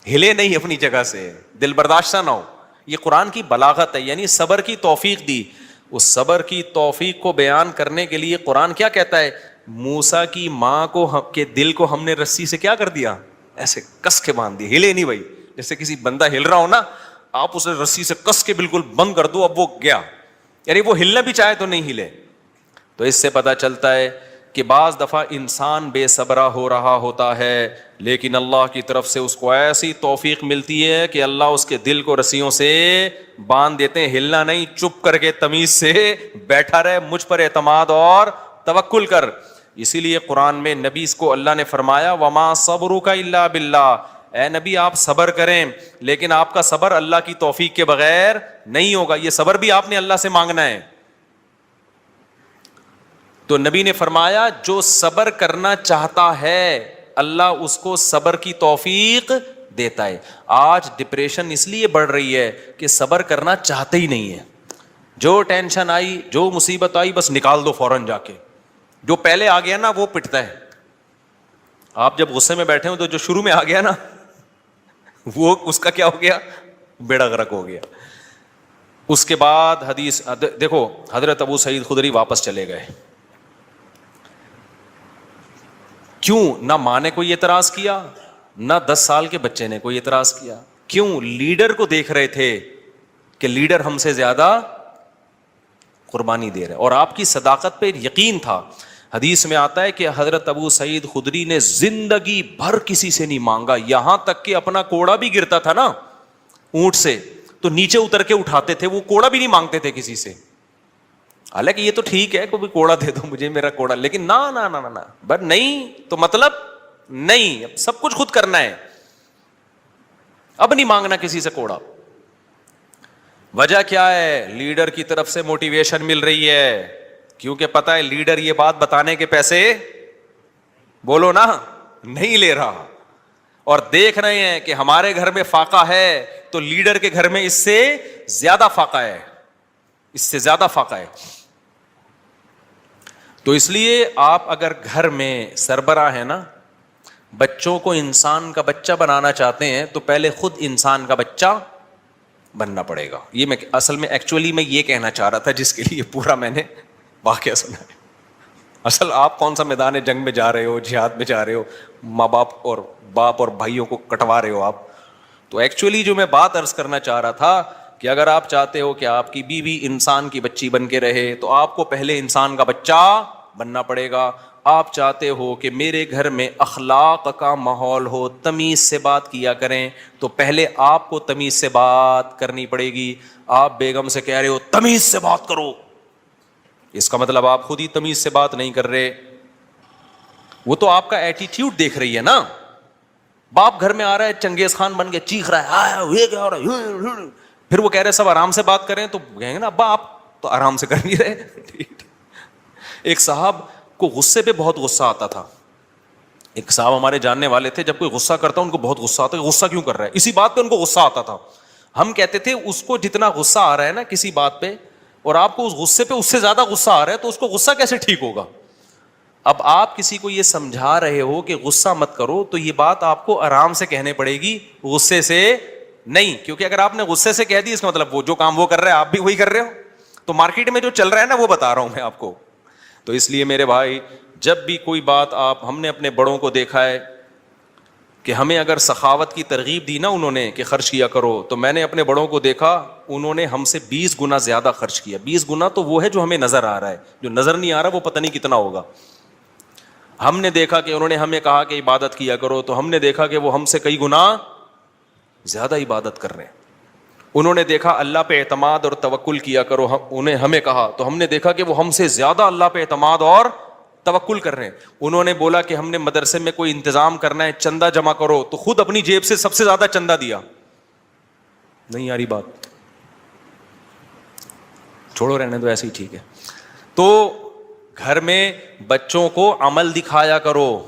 ہلے نہیں اپنی جگہ سے, دل برداشتہ نہ ہو. یہ قرآن کی بلاغت ہے, یعنی صبر کی توفیق دی. اس صبر کی توفیق کو بیان کرنے کے لیے قرآن کیا کہتا ہے, موسیٰ کی ماں کو کے دل کو ہم نے رسی سے کیا کر دیا, ایسے کس کے باندھ دیا, ہلے نہیں بھائی. جیسے کسی بندہ ہل رہا ہو نا, آپ اسے رسی سے کس کے بالکل بند کر دو, اب وہ گیا, یعنی وہ ہلنا بھی چاہے تو نہیں ہلے. تو اس سے پتہ چلتا ہے کہ بعض دفعہ انسان بے صبرہ ہو رہا ہوتا ہے, لیکن اللہ کی طرف سے اس کو ایسی توفیق ملتی ہے کہ اللہ اس کے دل کو رسیوں سے باندھ دیتے ہیں. ہلنا نہیں, چپ کر کے تمیز سے بیٹھا رہے, مجھ پر اعتماد اور توکل کر. اسی لیے قرآن میں نبی کو اللہ نے فرمایا وما صبرک الا باللہ, اے نبی آپ صبر کریں, لیکن آپ کا صبر اللہ کی توفیق کے بغیر نہیں ہوگا. یہ صبر بھی آپ نے اللہ سے مانگنا ہے. تو نبی نے فرمایا جو صبر کرنا چاہتا ہے اللہ اس کو صبر کی توفیق دیتا ہے. آج ڈپریشن اس لیے بڑھ رہی ہے کہ صبر کرنا چاہتے ہی نہیں ہے. جو ٹینشن آئی, جو مصیبت آئی, بس نکال دو فوراً جا کے. جو پہلے آ گیا نا وہ پٹتا ہے. آپ جب غصے میں بیٹھے ہوں تو جو شروع میں آ گیا نا وہ اس کا کیا ہو گیا, بیڑا غرق ہو گیا. اس کے بعد حدیث دیکھو, حضرت ابو سعید خدری واپس چلے گئے. کیوں؟ نہ ماں نے کوئی اعتراض کیا, نہ 10 سال کے بچے نے کوئی اعتراض کیا. کیوں؟ لیڈر کو دیکھ رہے تھے کہ لیڈر ہم سے زیادہ قربانی دے رہے, اور آپ کی صداقت پہ یقین تھا. حدیث میں آتا ہے کہ حضرت ابو سعید خدری نے زندگی بھر کسی سے نہیں مانگا, یہاں تک کہ اپنا کوڑا بھی گرتا تھا نا اونٹ سے تو نیچے اتر کے اٹھاتے تھے, وہ کوڑا بھی نہیں مانگتے تھے کسی سے. حالانکہ یہ تو ٹھیک ہے کوئی کوڑا دے دو مجھے میرا کوڑا, لیکن نہ نہ نہ نہ بٹ نہیں تو مطلب نہیں, سب کچھ خود کرنا ہے, اب نہیں مانگنا کسی سے کوڑا. وجہ کیا ہے؟ لیڈر کی طرف سے موٹیویشن مل رہی ہے, کیونکہ پتا ہے لیڈر یہ بات بتانے کے پیسے بولو نا نہیں لے رہا, اور دیکھ رہے ہیں کہ ہمارے گھر میں فاقہ ہے تو لیڈر کے گھر میں اس سے زیادہ فاقہ ہے, اس سے زیادہ فاقہ ہے. تو اس لیے آپ اگر گھر میں سربراہ ہیں نا, بچوں کو انسان کا بچہ بنانا چاہتے ہیں تو پہلے خود انسان کا بچہ بننا پڑے گا. یہ میں اصل میں ایکچولی میں یہ کہنا چاہ رہا تھا, جس کے لیے پورا میں نے واقعہ سنا ہے. اصل آپ کون سا میدان جنگ میں جا رہے ہو, جہاد میں جا رہے ہو, ماں باپ اور بھائیوں کو کٹوا رہے ہو آپ. تو ایکچولی جو میں بات عرض کرنا چاہ رہا تھا کہ اگر آپ چاہتے ہو کہ آپ کی بیوی انسان کی بچی بن کے رہے تو آپ کو پہلے انسان کا بچہ بننا پڑے گا. آپ چاہتے ہو کہ میرے گھر میں اخلاق کا ماحول ہو, تمیز سے بات کیا کریں, تو پہلے آپ کو تمیز سے بات کرنی پڑے گی. آپ بیگم سے کہہ رہے ہو تمیز سے بات کرو, اس کا مطلب آپ خود ہی تمیز سے بات نہیں کر رہے. وہ تو آپ کا ایٹیٹیوڈ دیکھ رہی ہے نا. باپ گھر میں آ رہا ہے چنگیز خان بن کے چیخ رہا ہے, یہ کیا ہو رہا ہے, پھر وہ کہہ رہے سب آرام سے بات کریں, تو کہیں گے نا ابا آپ تو آرام سے کر نہیں رہے. ایک صاحب کو غصے پہ بہت غصہ آتا تھا. ایک صاحب ہمارے جاننے والے تھے, جب کوئی غصہ کرتا ان کو بہت غصہ آتا ہے, غصہ کیوں کر رہا ہے, اسی بات پہ ان کو غصہ آتا تھا. ہم کہتے تھے اس کو جتنا غصہ آ رہا ہے نا کسی بات پہ, اور آپ کو اس غصے پہ اس سے زیادہ غصہ آ رہا ہے, تو اس کو غصہ کیسے ٹھیک ہوگا؟ اب آپ کسی کو یہ سمجھا رہے ہو کہ غصہ مت کرو, تو یہ بات آپ کو آرام سے کہنے پڑے گی, غصے سے نہیں. کیونکہ اگر آپ نے غصے سے کہہ دی, اس کا مطلب وہ جو کام وہ کر رہا ہے آپ بھی وہی کر رہے ہو. تو مارکیٹ میں جو چل رہا ہے نا وہ بتا رہا ہوں میں آپ کو. تو اس لیے میرے بھائی, جب بھی کوئی بات ہم نے اپنے بڑوں کو دیکھا ہے کہ ہمیں اگر سخاوت کی ترغیب دی نا انہوں نے کہ خرچ کیا کرو, تو میں نے اپنے بڑوں کو دیکھا انہوں نے ہم سے 20 گنا زیادہ خرچ کیا. 20 گنا تو وہ ہے جو ہمیں نظر آ رہا ہے, جو نظر نہیں آ رہا وہ پتہ نہیں کتنا ہوگا. ہم نے دیکھا کہ انہوں نے ہمیں کہا کہ عبادت کیا کرو, تو ہم نے دیکھا کہ وہ ہم سے کئی گنا زیادہ عبادت کر رہے ہیں. انہوں نے دیکھا اللہ پہ اعتماد اور توکل کیا کرو, انہیں ہمیں کہا, تو ہم نے دیکھا کہ وہ ہم سے زیادہ اللہ پہ اعتماد اور توکل کر رہے ہیں. انہوں نے بولا کہ ہم نے مدرسے میں کوئی انتظام کرنا ہے, چندہ جمع کرو, تو خود اپنی جیب سے سب سے زیادہ چندہ دیا. نہیں آ رہی بات, چھوڑو رہنے دو, ایسے ہی ٹھیک ہے. تو گھر میں بچوں کو عمل دکھایا کرو.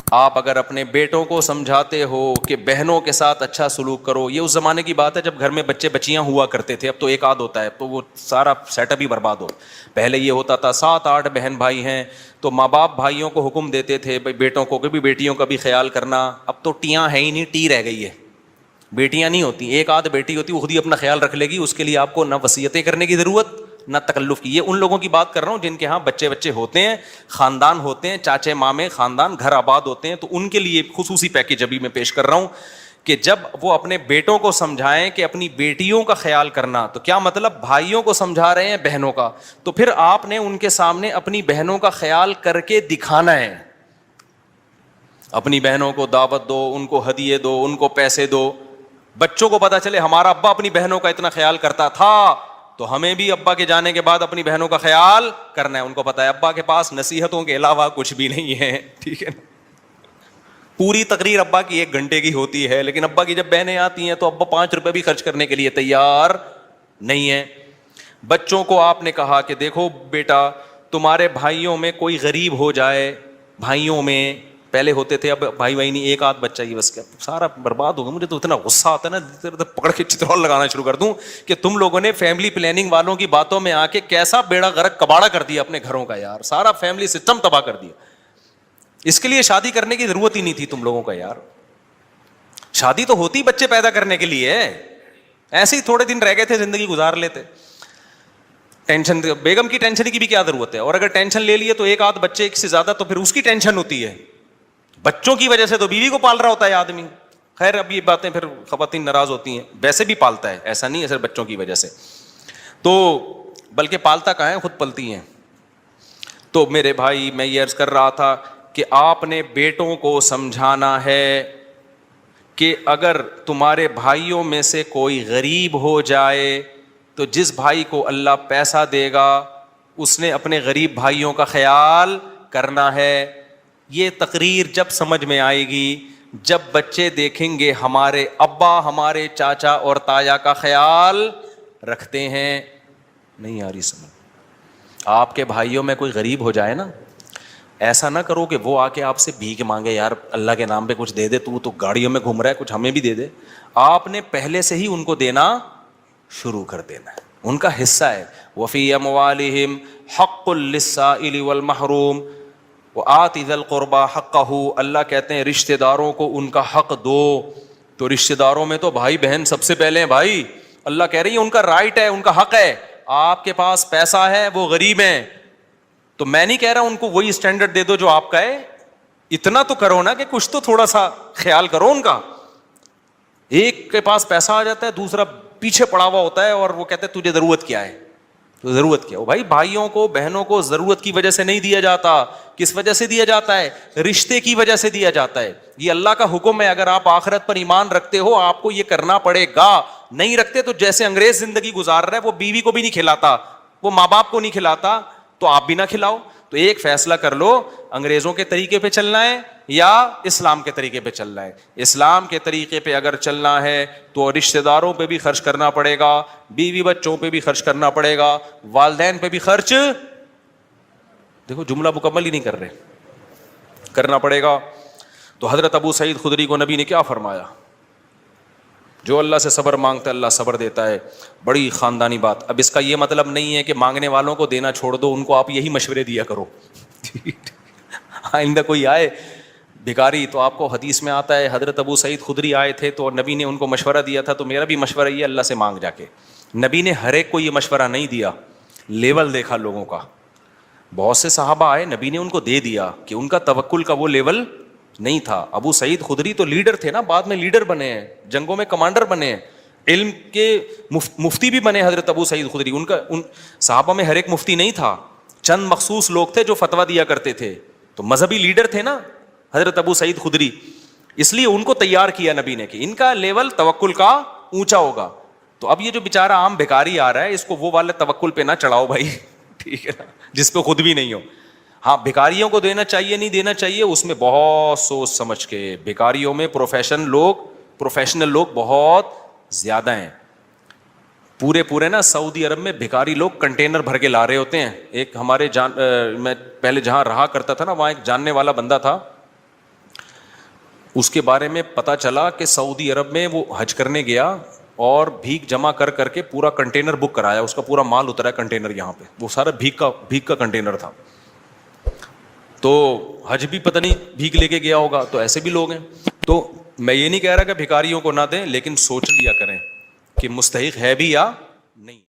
آپ اگر اپنے بیٹوں کو سمجھاتے ہو کہ بہنوں کے ساتھ اچھا سلوک کرو, یہ اس زمانے کی بات ہے جب گھر میں بچے بچیاں ہوا کرتے تھے, اب تو ایک آدھ ہوتا ہے, تو وہ سارا سیٹ اپ ہی برباد ہو. پہلے یہ ہوتا تھا 7-8 بہن بھائی ہیں, تو ماں باپ بھائیوں کو حکم دیتے تھے بیٹوں کو بھی بیٹیوں کا بھی خیال کرنا. اب تو ٹیاں ہے ہی نہیں, ٹی رہ گئی ہے, بیٹیاں نہیں ہوتی, ایک آدھ بیٹی ہوتی, وہ خود ہی اپنا خیال رکھ لے گی, اس کے لیے آپ کو نہ وصیتیں کرنے کی ضرورت نہ تکلف کی. یہ ان لوگوں کی بات کر رہا ہوں جن کے ہاں بچے ہوتے ہیں, خاندان ہوتے ہیں, چاچے مامے خاندان گھر آباد ہوتے ہیں, تو ان کے لیے خصوصی پیکیج ابھی میں پیش کر رہا ہوں کہ جب وہ اپنے بیٹوں کو سمجھائیں کہ اپنی بیٹیوں کا خیال کرنا, تو کیا مطلب بھائیوں کو سمجھا رہے ہیں بہنوں کا, تو پھر آپ نے ان کے سامنے اپنی بہنوں کا خیال کر کے دکھانا ہے. اپنی بہنوں کو دعوت دو, ان کو ہدیے دو, ان کو پیسے دو, بچوں کو پتا چلے ہمارا ابا اپنی بہنوں کا اتنا خیال کرتا تھا, تو ہمیں بھی ابا کے جانے کے بعد اپنی بہنوں کا خیال کرنا ہے. ان کو پتا ہے ابا کے پاس نصیحتوں کے علاوہ کچھ بھی نہیں ہے, ٹھیک ہے. پوری تقریر ابا کی 1 گھنٹے کی ہوتی ہے, لیکن ابا کی جب بہنیں آتی ہیں تو ابا 5 روپے بھی خرچ کرنے کے لیے تیار نہیں ہے. بچوں کو آپ نے کہا کہ دیکھو بیٹا, تمہارے بھائیوں میں کوئی غریب ہو جائے, بھائیوں میں پہلے ہوتے تھے, اب بھائی نہیں, ایک آدھ بچہ ہی بس, کیا سارا برباد ہوگا. مجھے تو اتنا غصہ آتا ہے نا, پکڑ کے چترول لگانا شروع کر دوں کہ تم لوگوں نے فیملی پلاننگ والوں کی باتوں میں آ کے کیسا بیڑا غرق کباڑا کر دیا اپنے گھروں کا. یار سارا فیملی سسٹم تباہ کر دیا. اس کے لیے شادی کرنے کی ضرورت ہی نہیں تھی تم لوگوں کا یار. شادی تو ہوتی بچے پیدا کرنے کے لیے، ایسے ہی تھوڑے دن رہ گئے تھے زندگی گزار لیتے. ٹینشن، بیگم کی ٹینشن کی بھی کیا ضرورت ہے؟ اور اگر ٹینشن لے لیے تو ایک آدھ بچے ایک سے زیادہ تو پھر اس کی ٹینشن ہوتی ہے. بچوں کی وجہ سے تو بیوی کو پال رہا ہوتا ہے آدمی. خیر اب یہ باتیں پھر خواتین ناراض ہوتی ہیں، ویسے بھی پالتا ہے، ایسا نہیں ہے صرف بچوں کی وجہ سے، تو بلکہ پالتا کہاں ہے، خود پلتی ہیں. تو میرے بھائی میں یہ عرض کر رہا تھا کہ آپ نے بیٹوں کو سمجھانا ہے کہ اگر تمہارے بھائیوں میں سے کوئی غریب ہو جائے تو جس بھائی کو اللہ پیسہ دے گا اس نے اپنے غریب بھائیوں کا خیال کرنا ہے. یہ تقریر جب سمجھ میں آئے گی جب بچے دیکھیں گے ہمارے ابا ہمارے چاچا اور تایا کا خیال رکھتے ہیں. نہیں آ رہی سمجھ؟ آپ کے بھائیوں میں کوئی غریب ہو جائے نا، ایسا نہ کرو کہ وہ آ کے آپ سے بھیک مانگے، یار اللہ کے نام پہ کچھ دے دے، تو گاڑیوں میں گھوم رہا ہے کچھ ہمیں بھی دے دے. آپ نے پہلے سے ہی ان کو دینا شروع کر دینا ہے، ان کا حصہ ہے. وفی اموالہم حق للسائل والمحروم وآت ذی القربى حقہ. اللہ کہتے ہیں رشتہ داروں کو ان کا حق دو. تو رشتہ داروں میں تو بھائی بہن سب سے پہلے ہیں بھائی. اللہ کہہ رہی ہے ان کا رائٹ ہے، ان کا حق ہے. آپ کے پاس پیسہ ہے، وہ غریب ہیں، تو میں نہیں کہہ رہا ان کو وہی اسٹینڈرڈ دے دو جو آپ کا ہے. اتنا تو کرو نا کہ کچھ تو تھوڑا سا خیال کرو ان کا. ایک کے پاس پیسہ آ جاتا ہے، دوسرا پیچھے پڑا ہوا ہوتا ہے اور وہ کہتے ہیں تجھے ضرورت کیا ہے، تو ضرورت کیا ہو. بھائی بھائیوں کو بہنوں کو ضرورت کی وجہ سے نہیں دیا جاتا. کس وجہ سے دیا جاتا ہے؟ رشتے کی وجہ سے دیا جاتا ہے. یہ اللہ کا حکم ہے. اگر آپ آخرت پر ایمان رکھتے ہو آپ کو یہ کرنا پڑے گا. نہیں رکھتے تو جیسے انگریز زندگی گزار رہا ہے، وہ بیوی کو بھی نہیں کھلاتا، وہ ماں باپ کو نہیں کھلاتا، تو آپ بھی نہ کھلاؤ. تو ایک فیصلہ کر لو، انگریزوں کے طریقے پہ چلنا ہے یا اسلام کے طریقے پہ چلنا ہے. اسلام کے طریقے پہ اگر چلنا ہے تو رشتہ داروں پہ بھی خرچ کرنا پڑے گا، بیوی بچوں پہ بھی خرچ کرنا پڑے گا، والدین پہ بھی خرچ، دیکھو جملہ مکمل ہی نہیں کر رہے، کرنا پڑے گا. تو حضرت ابو سعید خدری کو نبی نے کیا فرمایا؟ جو اللہ سے صبر مانگتا ہے اللہ صبر دیتا ہے. بڑی خاندانی بات. اب اس کا یہ مطلب نہیں ہے کہ مانگنے والوں کو دینا چھوڑ دو، ان کو آپ یہی مشورے دیا کرو. آئندہ کوئی آئے بھکاری تو آپ کو حدیث میں آتا ہے حضرت ابو سعید خدری آئے تھے تو نبی نے ان کو مشورہ دیا تھا، تو میرا بھی مشورہ یہ اللہ سے مانگ جا کے. نبی نے ہر ایک کو یہ مشورہ نہیں دیا، لیول دیکھا لوگوں کا. بہت سے صحابہ آئے نبی نے ان کو دے دیا کہ ان کا توکل کا وہ لیول نہیں تھا. ابو سعید خدری تو لیڈر تھے نا، بعد میں لیڈر بنے ہیں، جنگوں میں کمانڈر بنے ہیں، علم کے مفتی بھی بنے حضرت ابو سعید خدری. ان صحابہ میں ہر ایک مفتی نہیں تھا، چند مخصوص لوگ تھے جو فتویٰ دیا کرتے تھے. تو مذہبی لیڈر تھے نا حضرت ابو سعید خدری، اس لیے ان کو تیار کیا نبی نے کہ ان کا لیول توکل کا اونچا ہوگا. تو اب یہ جو بیچارہ عام بھکاری آ رہا ہے اس کو وہ والے توکل پہ نہ چڑھاؤ بھائی، ٹھیک ہے نا، جس پہ خود بھی نہیں ہو. ہاں بھکاریوں کو دینا چاہیے نہیں دینا چاہیے اس میں بہت سوچ سمجھ کے. بھکاریوں میں پروفیشنل لوگ بہت زیادہ ہیں. پورے نا سعودی عرب میں بھکاری لوگ کنٹینر بھر کے لا رہے ہوتے ہیں. ایک ہمارے میں پہلے جہاں رہا کرتا تھا نا وہاں ایک جاننے والا بندہ تھا، اس کے بارے میں پتا چلا کہ سعودی عرب میں وہ حج کرنے گیا اور بھیک جمع کر کے پورا کنٹینر بک کرایا، اس کا پورا مال اترا ہے کنٹینر یہاں پہ، وہ سارا بھیک کا کنٹینر تھا. تو حج بھی پتہ نہیں بھیک لے کے گیا ہوگا. تو ایسے بھی لوگ ہیں. تو میں یہ نہیں کہہ رہا کہ بھکاریوں کو نہ دیں، لیکن سوچ لیا کریں کہ مستحق ہے بھی یا نہیں.